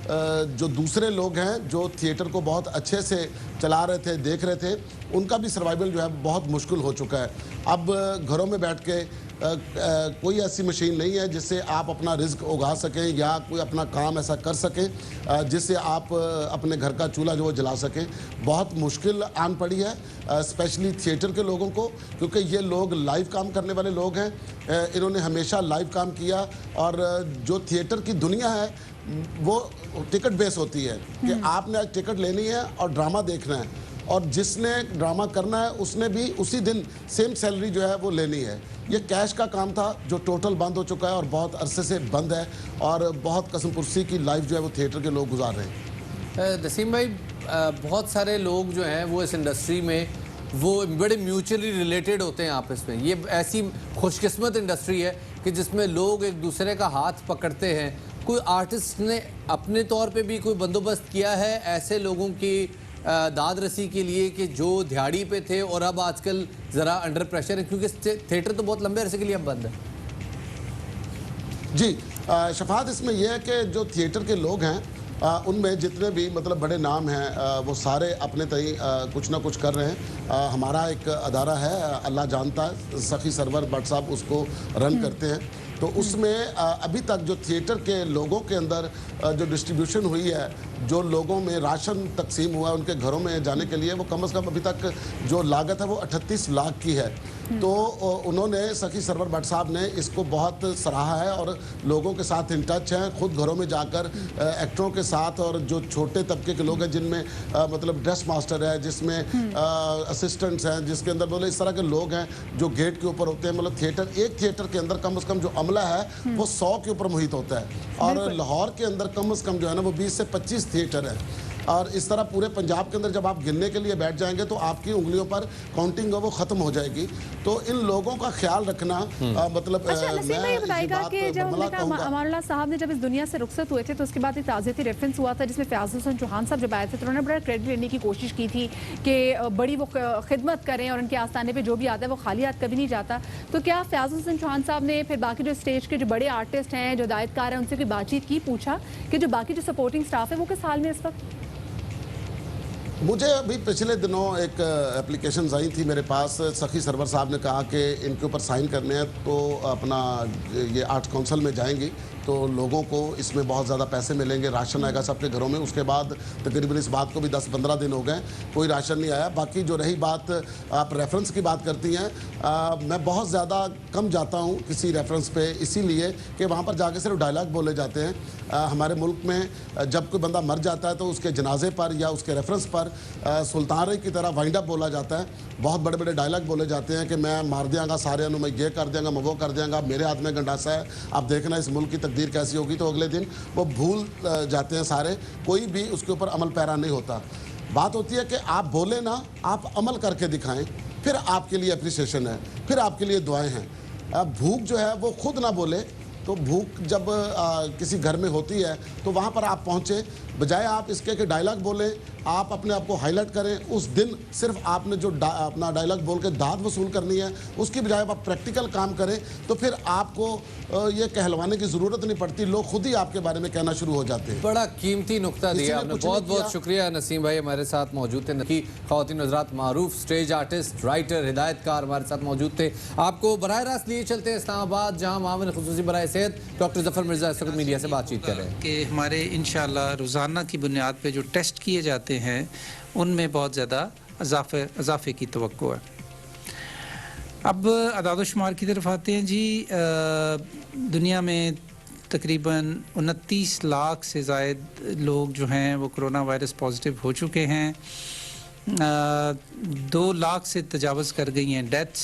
जो दूसरे लोग हैं जो थिएटर को बहुत अच्छे से चला रहे थे, देख रहे थे, उनका भी सर्वाइवल जो है बहुत मुश्किल हो चुका है। अब घरों में बैठ के कोई ऐसी मशीन नहीं है जिससे आप अपना रिस्क उगा सकें या कोई अपना काम ऐसा कर सकें जिससे आप अपने घर का चूल्हा जो वो जला सकें। बहुत मुश्किल आन पड़ी है स्पेशली थिएटर के लोगों को, क्योंकि ये लोग लाइव काम करने वाले लोग हैं। इन्होंने हमेशा लाइव काम किया और जो थिएटर की दुनिया है वो टिकट बेस होती है कि आपने आज टिकट लेनी है और ड्रामा देखना है, और जिसने ड्रामा करना है उसने भी उसी दिन सेम सैलरी जो है वो लेनी है। ये कैश का काम था जो टोटल बंद हो चुका है और बहुत अरसे से बंद है, और बहुत कसमपुरसी की लाइफ जो है वो थिएटर के लोग गुजार रहे हैं। नसीम भाई, बहुत सारे लोग जो हैं वो इस इंडस्ट्री में वो बड़े म्यूचुअली रिलेटेड होते हैं आपस में। ये ऐसी खुशकिस्मत इंडस्ट्री है कि जिसमें लोग एक दूसरे का हाथ पकड़ते हैं। कोई आर्टिस्ट ने अपने तौर पे भी कोई बंदोबस्त किया है ऐसे लोगों की दाद रसी के लिए कि जो दिहाड़ी पे थे और अब आजकल ज़रा अंडर प्रेशर है, क्योंकि थिएटर तो बहुत लंबे अरसे के लिए अब बंद है? जी शफात, इसमें यह है कि जो थिएटर के लोग हैं उनमें जितने भी मतलब बड़े नाम हैं वो सारे अपने तय कुछ ना कुछ कर रहे हैं। हमारा एक अदारा है, अल्लाह जानता है, सखी सरवर भट्ट साहब उसको रन करते हैं। तो उसमें अभी तक जो थिएटर के लोगों के अंदर जो डिस्ट्रीब्यूशन हुई है, जो लोगों में राशन तकसीम हुआ है उनके घरों में जाने के लिए, वो कम से कम अभी तक जो लागत है वो 38 लाख की है। तो उन्होंने सखी सरवर भट्ट साहब ने इसको बहुत सराहा है और लोगों के साथ इन टच हैं, खुद घरों में जाकर एक्टरों के साथ, और जो छोटे तबके के लोग हैं जिनमें मतलब ड्रेस मास्टर है, जिसमें असिस्टेंट्स हैं, जिसके अंदर बोले इस तरह के लोग हैं जो गेट के ऊपर होते हैं। मतलब थिएटर, एक थिएटर के अंदर कम से कम जो अमला है वो 100 के ऊपर मुहित होता है, और लाहौर के अंदर कम से कम जो है ना वो 20 से 25 थिएटर है। और इस तरह पूरे पंजाब के अंदर जब आप गिनने के लिए बैठ जाएंगे तो आपकी उंगलियों पर काउंटिंग वो खत्म हो जाएगी। तो इन लोगों का ख्याल रखना मतलब अच्छा, नसीम भाई बताएगा कि जब अमानुल्लाह साहब ने जब इस दुनिया से रुखसत हुए थे तो उसके बाद एक ताज़ियती रेफरेंस हुआ था जिसमें फ़याज़ हुसैन चौहान साहब जब आए थे तो उन्होंने बड़ा क्रेडिट लेने की कोशिश की थी कि बड़ी वो खिदमत करें और उनके आस्थाने पर जो भी आता है वो खाली हाथ कभी नहीं जाता। तो क्या फ़याज़ हुसैन चौहान साहब ने फिर बाकी जो स्टेज के जो बड़े आर्टिस्ट हैं, जो हिदायतकार हैं, उनसे कोई बातचीत की, पूछा कि जो बाकी जो सपोर्टिंग स्टाफ है वो किस हाल में इस वक्त? मुझे अभी पिछले दिनों एक एप्लीकेशन आई थी मेरे पास। सखी सरवर साहब ने कहा कि इनके ऊपर साइन करने हैं तो अपना ये आर्ट्स काउंसिल में जाएंगी तो लोगों को इसमें बहुत ज़्यादा पैसे मिलेंगे, राशन आएगा सबके घरों में। उसके बाद तकरीबन इस बात को भी 10-15 दिन हो गए, कोई राशन नहीं आया। बाकी जो रही बात, आप रेफरेंस की बात करती हैं, मैं बहुत ज़्यादा कम जाता हूँ किसी रेफरेंस पे, इसीलिए कि वहाँ पर जाके सिर्फ डायलॉग बोले जाते हैं। हमारे मुल्क में जब कोई बंदा मर जाता है तो उसके जनाजे पर या उसके रेफरेंस पर सुल्तान की तरह वाइंड अप बोला जाता है। बहुत बड़े बड़े डायलॉग बोले जाते हैं कि मैं मार दियांगा सारे, मैं ये कर देंगे, मैं वो कर देंगा, मेरे हाथ में गंडासा है, आप देखना इस मुल्क की तकदीर कैसी होगी। तो अगले दिन वो भूल जाते हैं सारे, कोई भी उसके ऊपर अमल पैरा नहीं होता। बात होती है कि आप बोले ना, आप अमल करके दिखाएं, फिर आपके लिए अप्रिसिएशन है, फिर आपके लिए दुआएं हैं। भूख जो है वो खुद ना बोले, तो भूख जब किसी घर में होती है तो वहाँ पर आप पहुँचे, बजाय आप इसके कि डायलॉग बोलें, आप अपने आप को हाईलाइट करें। उस दिन सिर्फ आपने जो अपना डायलॉग बोल के दाद वसूल करनी है, उसकी बजाय आप प्रैक्टिकल काम करें तो फिर आपको ये कहलवाने की ज़रूरत नहीं पड़ती, लोग खुद ही आपके बारे में कहना शुरू हो जाते हैं। बड़ा कीमती नुक्ता दिया आपने, बहुत बहुत शुक्रिया नसीम भाई, हमारे साथ मौजूद थे। ख़वातीन हज़रात, मारूफ स्टेज आर्टिस्ट, राइटर, हिदायतकार हमारे साथ मौजूद थे। आपको बराह रास्त लिए चलते हैं इस्लामाबाद, जहाँ मामले खुसूसी बराए सेहत डॉक्टर जफर मिर्ज़ा इस वक्त मीडिया से बातचीत कर रहे हैं कि हमारे इंशाल्लाह रोज़ाना की बुनियाद पे जो टेस्ट किए जाते हैं उनमें बहुत ज़्यादा इजाफे की तवक्को है। अब अदाद-ओ-शुमार की तरफ आते हैं जी। दुनिया में तकरीबन 29 लाख से ज़ायद लोग जो हैं वो कोरोना वायरस पॉजिटिव हो चुके हैं। 2 लाख से तजावज़ कर गई हैं डेथ्स,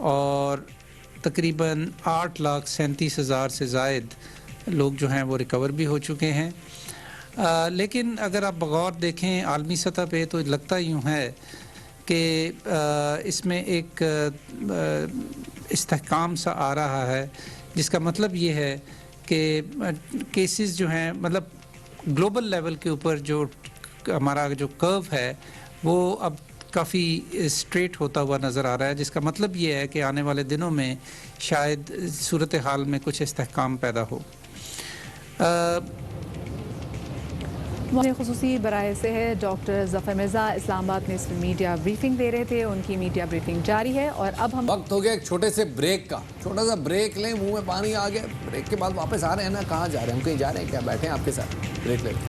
और तकरीबन 8,37,000 से ज़ायद लोग जो हैं वो रिकवर भी हो चुके हैं। लेकिन अगर आप बगौर देखें आलमी सतह पे तो लगता यूँ है कि इसमें एक इस्तेहकाम सा आ रहा है, जिसका मतलब ये है कि केसेस जो हैं मतलब ग्लोबल लेवल के ऊपर जो हमारा जो कर्व है वो अब काफ़ी स्ट्रेट होता हुआ नज़र आ रहा है, जिसका मतलब ये है कि आने वाले दिनों में शायद सूरत हाल में कुछ इस्तेहकाम पैदा हो। वहाँ खुसूसी बराए से है डॉक्टर जफर मिर्जा इस्लामाबाद में इसमें मीडिया ब्रीफिंग दे रहे थे। उनकी मीडिया ब्रीफिंग जारी है और अब हम वक्त हो गया एक छोटे से ब्रेक का। छोटा सा ब्रेक लें, मुंह में पानी आ गया। ब्रेक के बाद वापस आ रहे हैं ना, कहाँ जा रहे हैं हम? कहीं जा रहे हैं क्या? बैठे हैं आपके साथ, ब्रेक ले लें।